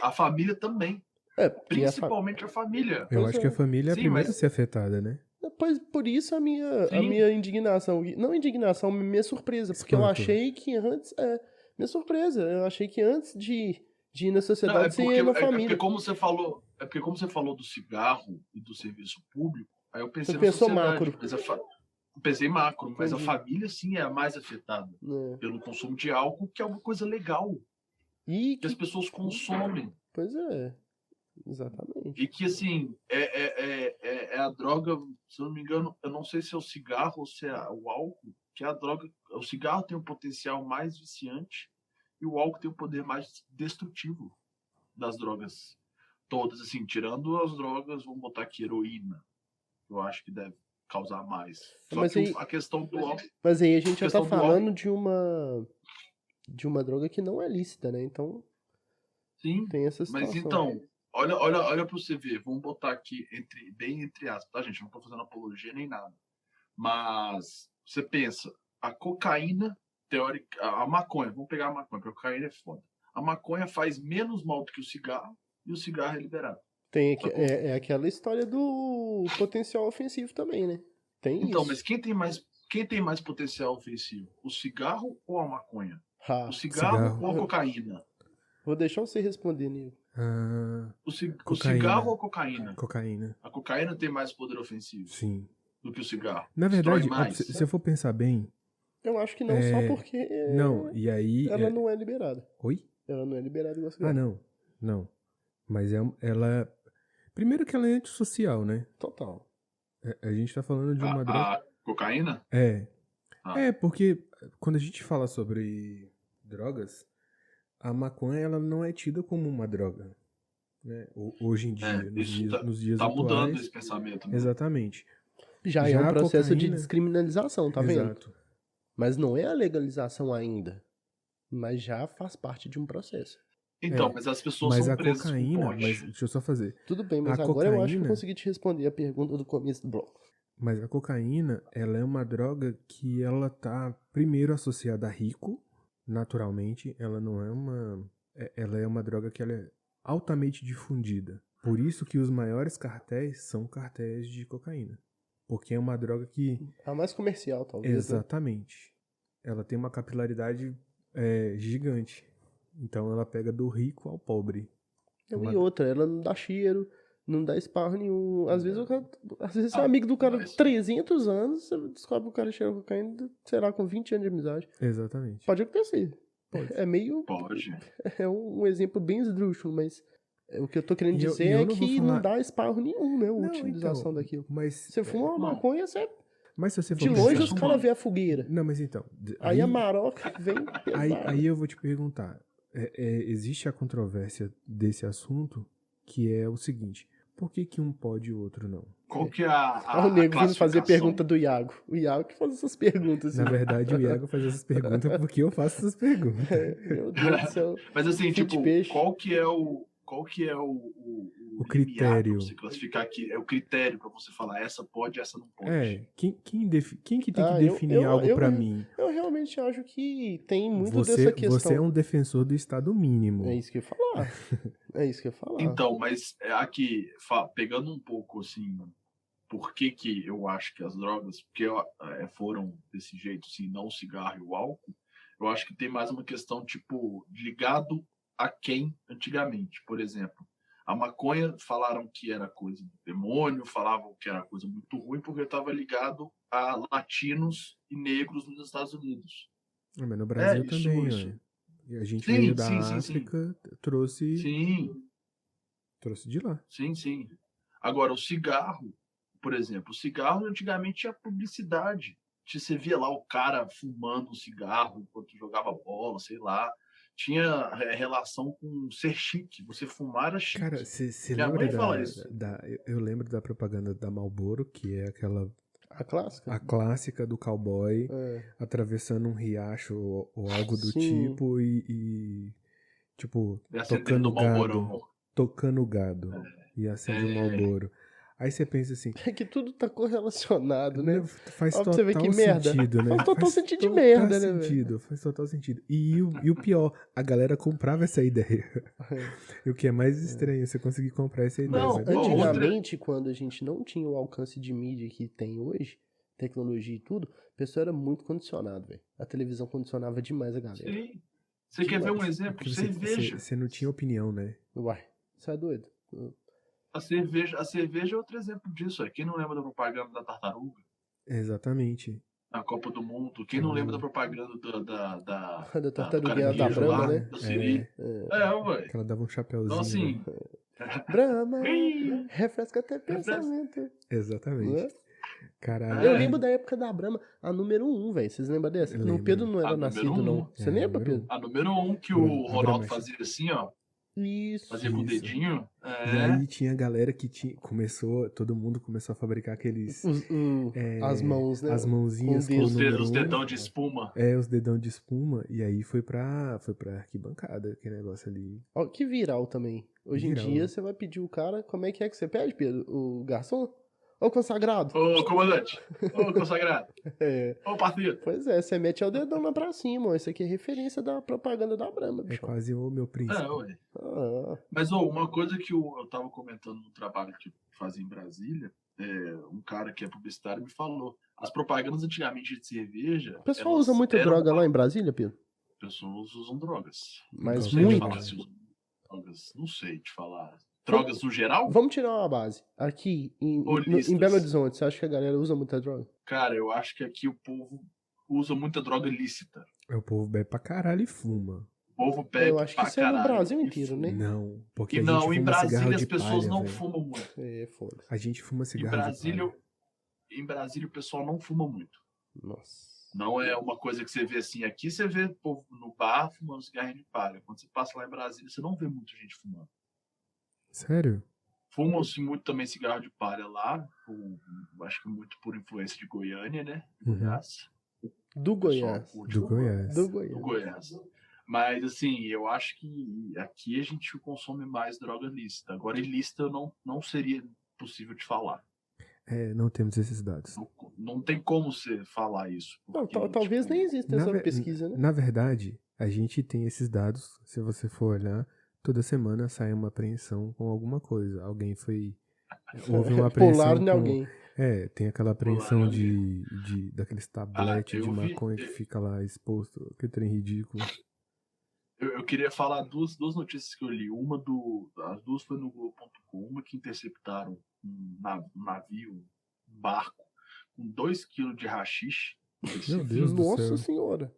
a família também. Porque Principalmente a família. Eu Pois acho é. que a família é a Sim, primeira mas- a ser afetada, né? Pois, por isso a minha indignação. Não indignação, minha surpresa. Porque eu Espanto. achei que antes... minha surpresa. Eu achei que antes de ir na sociedade, Não, você ia na porque família. como você falou, como você falou do cigarro e do serviço público, aí eu pensei Você na pensou sociedade. macro. Mas pensei macro, mas a Entendi. família sim é a mais afetada Né? pelo consumo de álcool, que é uma coisa legal, E que as pessoas consomem. Pois é. Exatamente. E que, assim, é a droga, se eu não me engano, eu não sei se é o cigarro ou se é o álcool, que é a droga. O cigarro tem um potencial mais viciante e o álcool tem um poder mais destrutivo das drogas todas, assim, tirando as drogas, vamos botar aqui heroína, eu acho que deve causar mais. Só Mas que aí- a questão do álcool. Mas aí a gente já tá Questão do falando de uma droga que não é lícita, né? Então Sim, tem essa situação. mas então, olha para você ver, vamos botar aqui bem entre aspas, tá, gente? Não tô fazendo apologia nem nada. Mas você pensa, a cocaína, teórica, a maconha, vamos pegar a maconha, porque a cocaína é foda. A maconha faz menos mal do que o cigarro e o cigarro é liberado. Tem aquela história do potencial ofensivo também, né? Tem Então, isso. mas quem tem mais potencial ofensivo? O cigarro ou a maconha? Ah, O cigarro Cigarro. ou a cocaína? vou deixar você responder, Nil. O Cocaína. cigarro ou a cocaína? Cocaína. A cocaína tem mais poder ofensivo Sim. do que o cigarro. Na verdade, Destrói mais. se eu for pensar bem, Eu acho que não só porque não, e aí... ela não é liberada. Oi? Ela não é liberada igual Ah, cigarro. não. Não. Mas ela... Primeiro que ela é antissocial, né? Total. A gente tá falando de uma droga... A cocaína? Porque quando a gente fala sobre drogas, a maconha ela não é tida como uma droga, né? Hoje em dia, nos dias tá atuais. Mudando esse pensamento, né? Exatamente. Já é um a processo de cocaína- descriminalização, tá vendo? Exato. Mas não é a legalização ainda. Mas já faz parte de um processo. Então, mas as pessoas Mas são a presas com cocaína, porte. mas deixa eu só fazer. Tudo bem, mas A agora eu acho que eu cocaína- consegui te responder a pergunta do começo do bloco. Mas a cocaína, ela é uma droga que ela tá primeiro associada a rico, naturalmente, ela não é ela é uma droga que ela é altamente difundida. Por isso que os maiores cartéis são cartéis de cocaína. Porque é uma droga que... A mais comercial, talvez. Né? Exatamente. Ela tem uma capilaridade gigante. Então ela pega do rico ao pobre. E outra, ela não dá cheiro, não dá esparro nenhum. Às vezes você é amigo do cara mas- 300 anos, você descobre que o cara cheira cocaína, sei lá, com 20 anos de amizade. Exatamente. Pode acontecer. Pode. É meio... Pode. É um exemplo bem esdrúxulo, mas o que eu tô querendo E eu- dizer e eu é não vou que falar- não dá esparro nenhum, né? A Não, utilização então, daquilo. Mas, Você fuma uma não. maconha, mas se você for de longe pensar- os caras vêem a fogueira. Não, mas então... Aí a maroca vem Aí, pesada. aí eu vou te perguntar, existe a controvérsia desse assunto, que é o seguinte, por que que um pode e o outro não? Qual que é a Olha o nego vindo fazer classificação? pergunta do Iago. O Iago que faz essas perguntas. Na verdade, o Iago faz essas perguntas porque eu faço essas perguntas. Meu Deus do céu. Mas assim, Fio de tipo, peixe. qual que é o O critério. Pra você classificar aqui? É o critério pra você falar essa pode, essa não pode. Quem que tem que Ah, definir algo pra mim? Eu realmente acho que tem muito Você, dessa questão. você é um defensor do estado mínimo. É isso que eu ia falar. É isso que eu ia falar. Então, mas aqui, pegando um pouco assim, por que que eu acho que as drogas, porque foram desse jeito, assim, não o cigarro e o álcool, eu acho que tem mais uma questão, tipo, ligado a quem antigamente. Por exemplo, a maconha falaram que era coisa do demônio, falavam que era coisa muito ruim, porque estava ligado a latinos e negros nos Estados Unidos. Mas no Brasil isso, também, isso. ué. E a gente Sim, veio da sim, sim, África, trouxe de lá. Sim. Agora, o cigarro, por exemplo, o cigarro antigamente tinha publicidade. Você via lá o cara fumando um cigarro enquanto jogava bola, sei lá. Tinha relação com ser chique. Você fumar era chique. Cara, você Minha lembra mãe fala isso. eu lembro da propaganda da Marlboro, que é aquela A clássica? a clássica do cowboy É. atravessando um riacho ou algo do Sim. tipo e tipo E acendendo tocando do gado, Marlboro. tocando gado e acende um Marlboro. Aí você pensa assim, É que tudo tá correlacionado, né? faz Ó, pra total você ver que merda. sentido, né? Faz total sentido de total merda, né, velho? sentido, faz total sentido. E o pior, a galera comprava essa ideia. E o que é mais estranho, você conseguir comprar essa ideia. Não, né? Antigamente, quando a gente não tinha o alcance de mídia que tem hoje, tecnologia e tudo, o pessoal era muito condicionado, velho. A televisão condicionava demais a galera. Sim. Você quer ver um exemplo? Porque Cerveja. você não tinha opinião, né? Uai, você é doido? A cerveja é outro exemplo disso. Quem não lembra da propaganda da tartaruga? Exatamente. Na Copa do Mundo. Quem não lembra da propaganda da Da tartaruguinha da caranguejo Brahma, lá, né? Da Siri. Ué. Que ela dava um chapéuzinho. Então, assim... Brahma, refresca até pensamento. Exatamente. Né? Caralho. Eu lembro da época da Brahma, a número 1, velho. Vocês lembram dessa? Eu O lembro. Pedro não A era número nascido, 1. não. Você lembra, número Pedro? A número 1 que A o Brahma. Ronaldo fazia assim, ó. Isso. Fazia com o Isso. dedinho. E aí tinha galera que todo mundo começou a fabricar aqueles... As mãos, né? As mãozinhas Com com o Os número 1. dedão de espuma. Os dedão de espuma. E aí foi pra arquibancada, aquele negócio ali. Ó, que viral também. Hoje em Viral. dia você vai pedir o cara, como é que você pede, Pedro? O garçom? Ô, consagrado? Ô, comandante. Ô, consagrado. É. Ô, parceiro. Pois é, você mete o dedão lá pra cima, ó. Isso aqui é referência da propaganda da Brahma, É bicho. quase o meu príncipe. Ué. Ah, Mas, uma coisa que eu tava comentando no trabalho que eu fazia em Brasília, um cara que é publicitário me falou, as propagandas antigamente de cerveja... o pessoal elas usa muita eram droga lá em Brasília, Pedro? Pessoas usam drogas. Mas Não sei te muito. falar se usam drogas. Não sei te falar. Drogas no geral? Vamos tirar uma base. Aqui, em Holistas. Belo Horizonte, você acha que a galera usa muita droga? Cara, eu acho que aqui o povo usa muita droga lícita. O povo bebe pra caralho e fuma. O povo bebe Eu acho que pra isso é no caralho Brasil e inteiro, fuma. né? Não, porque E a não, gente em fuma cigarro Brasília de as pessoas palha, não velho. fumam muito. É, foda. A gente fuma Em cigarro de Brasília, palha. em Brasília o pessoal não fuma muito. Nossa. Não é uma coisa que você vê assim. Aqui você vê o povo no bar fumando cigarrinho de palha. Quando você passa lá em Brasília, você não vê muita gente fumando. Sério? Fumam-se muito também cigarro de palha lá. Acho que muito por influência de Goiânia, né? De Uhum. Goiás. Do O pessoal Goiás. curte Do fumar. Goiás. Do Do Goiás. Goiás. Mas, assim, eu acho que aqui a gente consome mais droga lícita. Agora, ilícita não seria possível de falar. É, não temos esses dados. Não tem como você falar isso. Não, Porque, talvez tipo, nem exista Na essa ve- pesquisa, né? Na verdade, a gente tem esses dados. Se você for olhar, toda semana sai uma apreensão com alguma coisa. Alguém foi. Houve uma apreensão. Pularam em com... alguém. É, tem aquela apreensão Pularam em daqueles tabletes de eu vi- maconha que fica lá exposto. Que trem ridículo. Eu queria falar duas notícias que eu li. As duas foi no Globo.com. Uma que interceptaram um navio, um barco, com 2 kg de haxixe. Meu Deus do Nossa céu. senhora.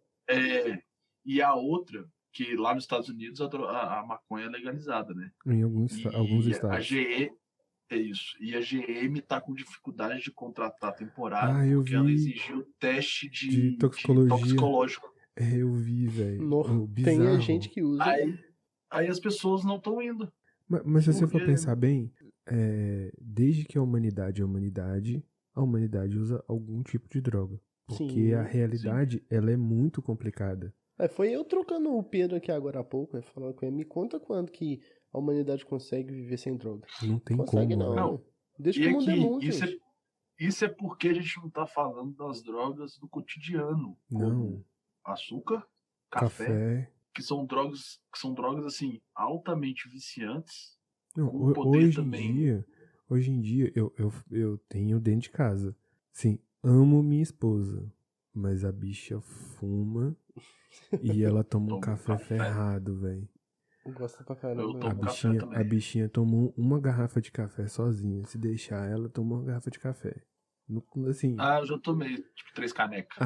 E a outra, que lá nos Estados Unidos a maconha é legalizada, né? Em alguns E a estados. GE, é isso. E a GM está com dificuldade de contratar temporada Ah, eu porque ela vi. exigiu teste De de toxicologia. toxicológico. É, eu vi, velho. No- Tem Bizarro. gente que usa. Aí as pessoas não estão indo. Mas se você for Porque- pensar bem, desde que a humanidade é a humanidade usa algum tipo de droga. Porque Sim, a realidade, ela é muito complicada. Foi eu trocando o Pedro aqui agora há pouco, falando com ele, me conta quando que a humanidade consegue viver sem droga. Não tem Consegue como, não. velho. Não. Desde E que o mundo é aqui, mundo, isso gente. é porque a gente não está falando das drogas do cotidiano, como Não. açúcar, café, Café. que são drogas assim altamente viciantes. Não, Com o poder hoje também. em dia, eu tenho dentro de casa. Sim, amo minha esposa. Mas a bicha fuma e ela toma um Toma café café. ferrado, velho. Gosta pra Eu caramba. tomo café também. A bichinha tomou uma garrafa de café sozinha. Se deixar, ela toma uma garrafa de café. Assim. Eu já tomei, tipo, 3 canecas.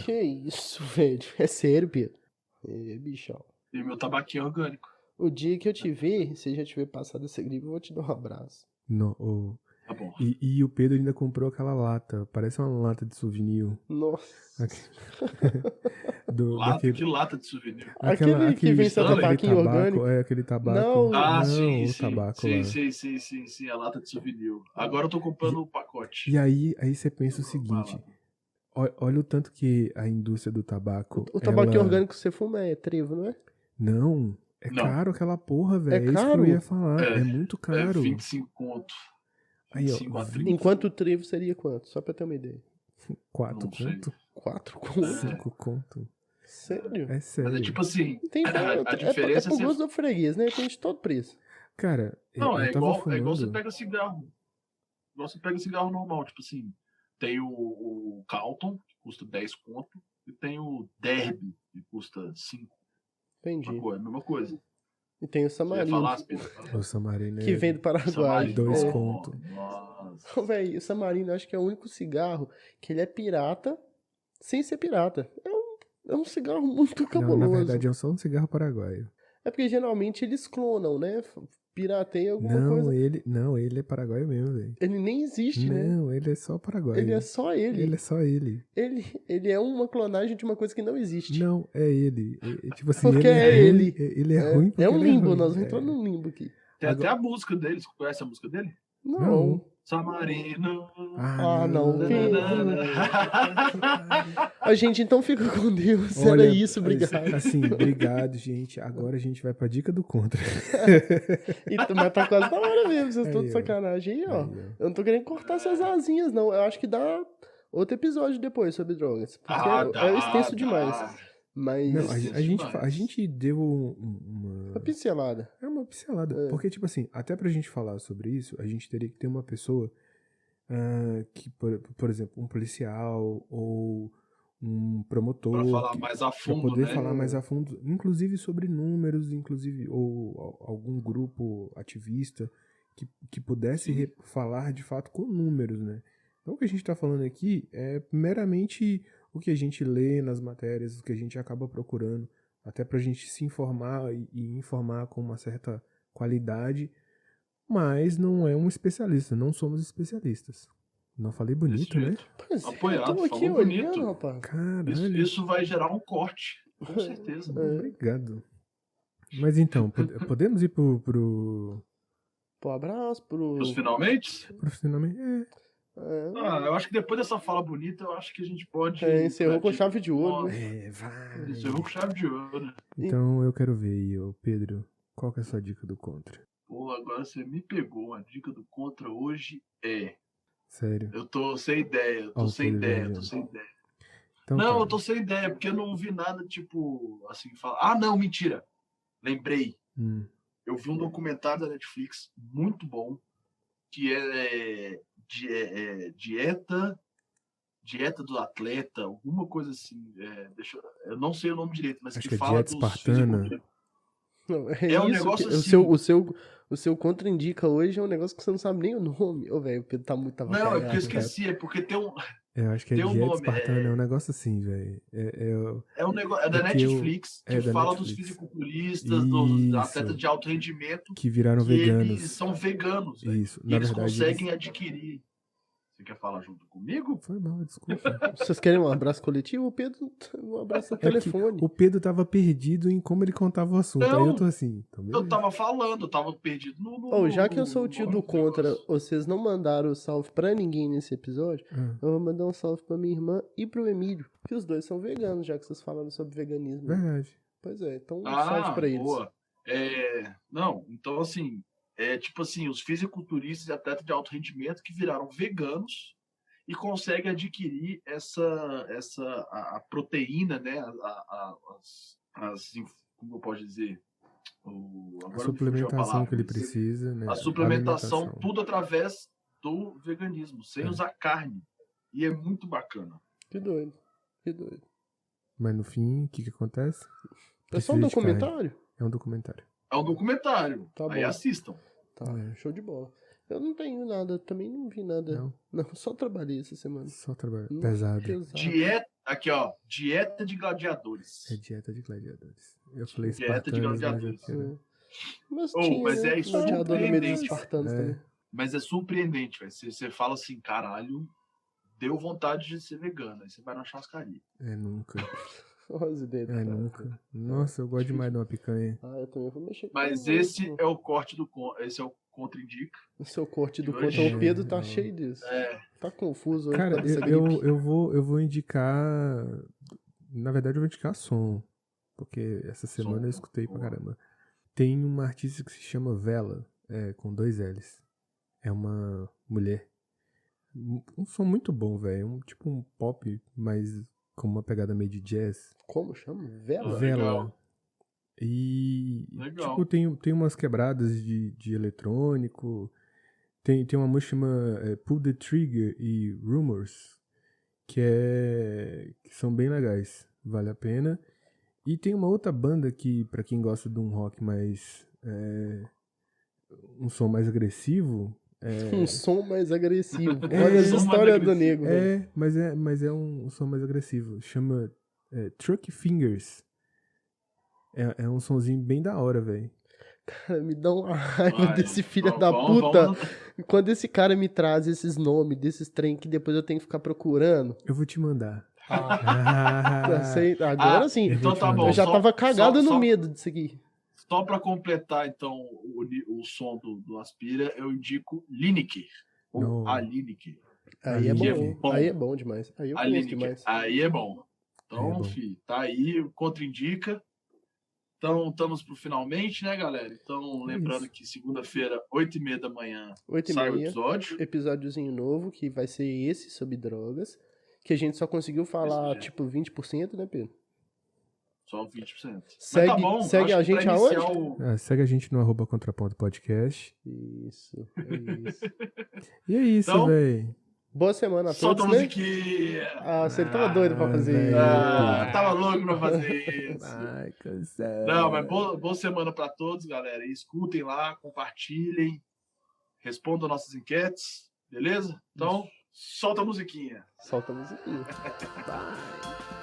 Que isso, velho? É sério, Pedro? É, bichão. E meu tabaquinho é orgânico. O dia que eu te ver, se já tiver passado essa gripe, eu vou te dar um abraço. Não, Tá bom. E o Pedro ainda comprou aquela lata. Parece uma lata de souvenir. Nossa. Que lata de souvenir. Aquele que vem seu aquele tabaquinho tabaco, orgânico. É, aquele tabaco. Não. Não, Sim, o sim. tabaco lá. Sim, a lata de souvenir. Agora eu tô comprando o pacote. E aí você pensa o seguinte. Olha o tanto que a indústria do tabaco... O tabaquinho ela... orgânico que você fuma é trevo, não é? Não, Não. caro aquela porra, velho. É isso que caro? eu ia falar. É muito É caro. 25 conto. Aí, ó, 25 a 30. Enquanto o trevo seria quanto? Só pra ter uma ideia. 4 Não sei. conto? 4 conto? 5 conto? Sério? É sério. Mas é tipo assim, Tem, a diferença é por é gosto do freguês, né? Tem de todo preço. Cara, Não, eu é tava igual, fumando... você pega cigarro. Igual você pega cigarro normal, tipo assim, tem o Carlton, que custa 10 conto, e tem o Derby, que custa 5. Entendi. É a mesma coisa. E tem o Você ia Samarino, falar, Pedro? O Samarino que vem do Paraguai. Dois É. conto. Nossa. Véi, o Samarino eu acho que é o único cigarro que ele é pirata sem ser pirata. É um cigarro muito Não, cabuloso. na verdade é só um cigarro paraguaio. É porque geralmente eles clonam, né? Pirateia alguma coisa. Ele é paraguaio mesmo, velho. Ele nem existe, né? Não, ele é só paraguaio. Ele é só ele. Ele é só ele. Ele é uma clonagem de uma coisa que não existe. Não, é ele. Tipo assim, Porque ele é ruim, ele. Ele é ruim porque É um ele limbo, ruim. nós vamos entrar num limbo aqui. Tem até a música dele. Você conhece a música dele? Não. Samarino. Ah, não. Nananana. A gente, então fica com Deus. Olha, Era isso, obrigado. Assim, obrigado, gente. Agora a gente vai pra dica do contra. Mas tá quase na hora mesmo, vocês estão de Aí, ó. sacanagem aí, ó. Aí, ó. Eu não tô querendo cortar essas asinhas, não. Eu acho que dá outro episódio depois sobre drogas. Porque é extenso demais. Mas. Não, Extenso a demais. gente deu uma... Uma pincelada. É uma pincelada. É. Porque, tipo assim, até pra gente falar sobre isso, a gente teria que ter uma pessoa que, por exemplo, um policial ou um promotor. Pra falar mais a Pra fundo, poder né? falar mais a fundo, inclusive sobre números, inclusive, ou algum grupo ativista que pudesse falar de fato com números, né? Então o que a gente tá falando aqui é meramente o que a gente lê nas matérias, o que a gente acaba procurando, Até pra gente se informar e informar com uma certa qualidade, mas não é um especialista, não somos especialistas. Não falei bonito, né? Pois é, Apoiado, eu tô aqui falou olhando, bonito. rapaz. Caralho, Isso vai gerar um corte, com certeza. obrigado. Mas então, podemos ir pro Abraço, pro... Os finalmente? finalmente? Eu acho que depois dessa fala bonita, eu acho que a gente pode... encerrou com chave de ouro, né? Vai. Encerrou com chave de ouro. Então eu quero ver aí, ô Pedro, qual que é a sua dica do contra? Pô, agora você me pegou. A dica do contra hoje é... Sério. Eu tô sem ideia, eu tô sem ideia. Então, Não, tá. eu tô sem ideia, porque eu não vi nada, tipo, assim, falar... Ah, não, mentira. Lembrei. Eu vi um documentário da Netflix muito bom, que é dieta do atleta, alguma coisa assim. Eu não sei o nome direito, mas Acho que que é fala dieta dos espartana. Não, É um isso negócio que assim. o seu contraindica hoje é um negócio que você não sabe nem o nome. Ô, velho, o Pedro tava Não, é porque eu cagado, esqueci, é porque tem um Eu acho que é Tem um dieta nome, espartana, é um negócio assim, velho. um negócio, é da que eu- Netflix, que é da fala dos Netflix. fisiculturistas, dos Isso. atletas de alto rendimento, Que viraram que veganos. eles são veganos, velho. Isso. E Na eles verdade, conseguem adquirir. Você quer falar junto comigo? Foi mal, desculpa. Vocês querem um abraço coletivo? O Pedro, um abraço no É que telefone. o Pedro tava perdido em como ele contava o assunto. Aí eu Não. tô assim, então beleza. Eu tava falando, eu tava perdido Já que eu sou o tio do no contra, negócio. vocês não mandaram salve pra ninguém nesse episódio, eu vou mandar um salve pra minha irmã e pro Emílio, que os dois são veganos, já que vocês falaram sobre veganismo. Verdade. Pois é, então um salve pra eles. Boa. Não, então assim, tipo assim, os fisiculturistas e atletas de alto rendimento que viraram veganos e conseguem adquirir a proteína, né? Como eu posso dizer? A suplementação que ele precisa, né? A suplementação, alimentação. tudo através do veganismo, sem usar carne. E é muito bacana. Que doido, que doido. Mas no fim, o que acontece? É só um Precisa de carne. documentário? É um documentário. É um documentário. Tá Aí bom. assistam. Tá, show de bola. Eu não tenho nada, também não vi nada. Não, só trabalhei essa semana. Só trabalho. Não, Pesado. Aqui, ó. Dieta de gladiadores. É dieta de gladiadores. Eu falei Dieta de espartanos, gladiadores. Mas Oh, tinha mas é gladiador no meio dos surpreendente. espartanos também. Mas é surpreendente, velho. Você fala assim, caralho, deu vontade de ser vegano. Aí você vai na churrascaria. É nunca. Olha as ideias do É cara. nunca. Nossa, eu gosto demais de uma picanha. Eu também vou mexer com Mas o- esse é o corte do... Esse é o contraindica. O seu corte do Hoje- contra o Pedro tá cheio disso. É. Tá confuso hoje. Cara, com essa eu gripe. vou indicar. Na verdade, eu vou indicar som. Porque essa semana eu escutei pra caramba. Tem uma artista que se chama Vela, com 2 L's. É uma mulher. Um som muito bom, velho. Tipo um pop, mas com uma pegada meio de jazz. Como chama? Vela? Vela. E, Legal. tipo, tem umas quebradas de eletrônico. Tem uma música que chama Pull the Trigger e Rumors, que são bem legais. Vale a pena. E tem uma outra banda que, pra quem gosta de um rock mais... um som mais agressivo... Um som mais agressivo. É, Olha as som mais histórias do agressivo. nego. velho. mas é um som mais agressivo. Chama Truck Fingers. É um sonzinho bem da hora, velho. Cara, me dá uma raiva Vai, desse filho vamos- da vamos- puta. vamos- Quando esse cara me traz esses nomes, desses trem que depois eu tenho que ficar procurando. Eu vou te mandar. Agora sim. Então tá bom. Eu já só- tava cagado só- no medo disso aqui. Só para completar, então, o som do Aspira, eu indico Lineker. Ou Não. a Lineker. Aí é Lineker. bom. Aí é bom demais. Aí eu A gosto Lineker. demais. Aí é bom. Então, Aí é bom. filho, tá aí, contraindica. Então, estamos pro finalmente, né, galera? Então, lembrando que segunda-feira, 8h30 da manhã, 8h30. sai o episódio. Episódiozinho novo, que vai ser esse sobre drogas. Que a gente só conseguiu falar, Esse tipo, 20%, né, Pedro? Só 20%. Segue- Mas tá bom, segue acho a que gente pra iniciar aonde? Segue a gente no @contraponto podcast. Isso, é isso. E é isso, Então, velho. Boa semana a Solta a todos, né? musiquinha. Você tava doido pra fazer velho. isso. Tava louco pra fazer isso. Ai, cancela. Não, mas boa semana pra todos, galera. E escutem lá, compartilhem, respondam nossas enquetes, beleza? Então, solta a musiquinha. Solta a musiquinha. Bye.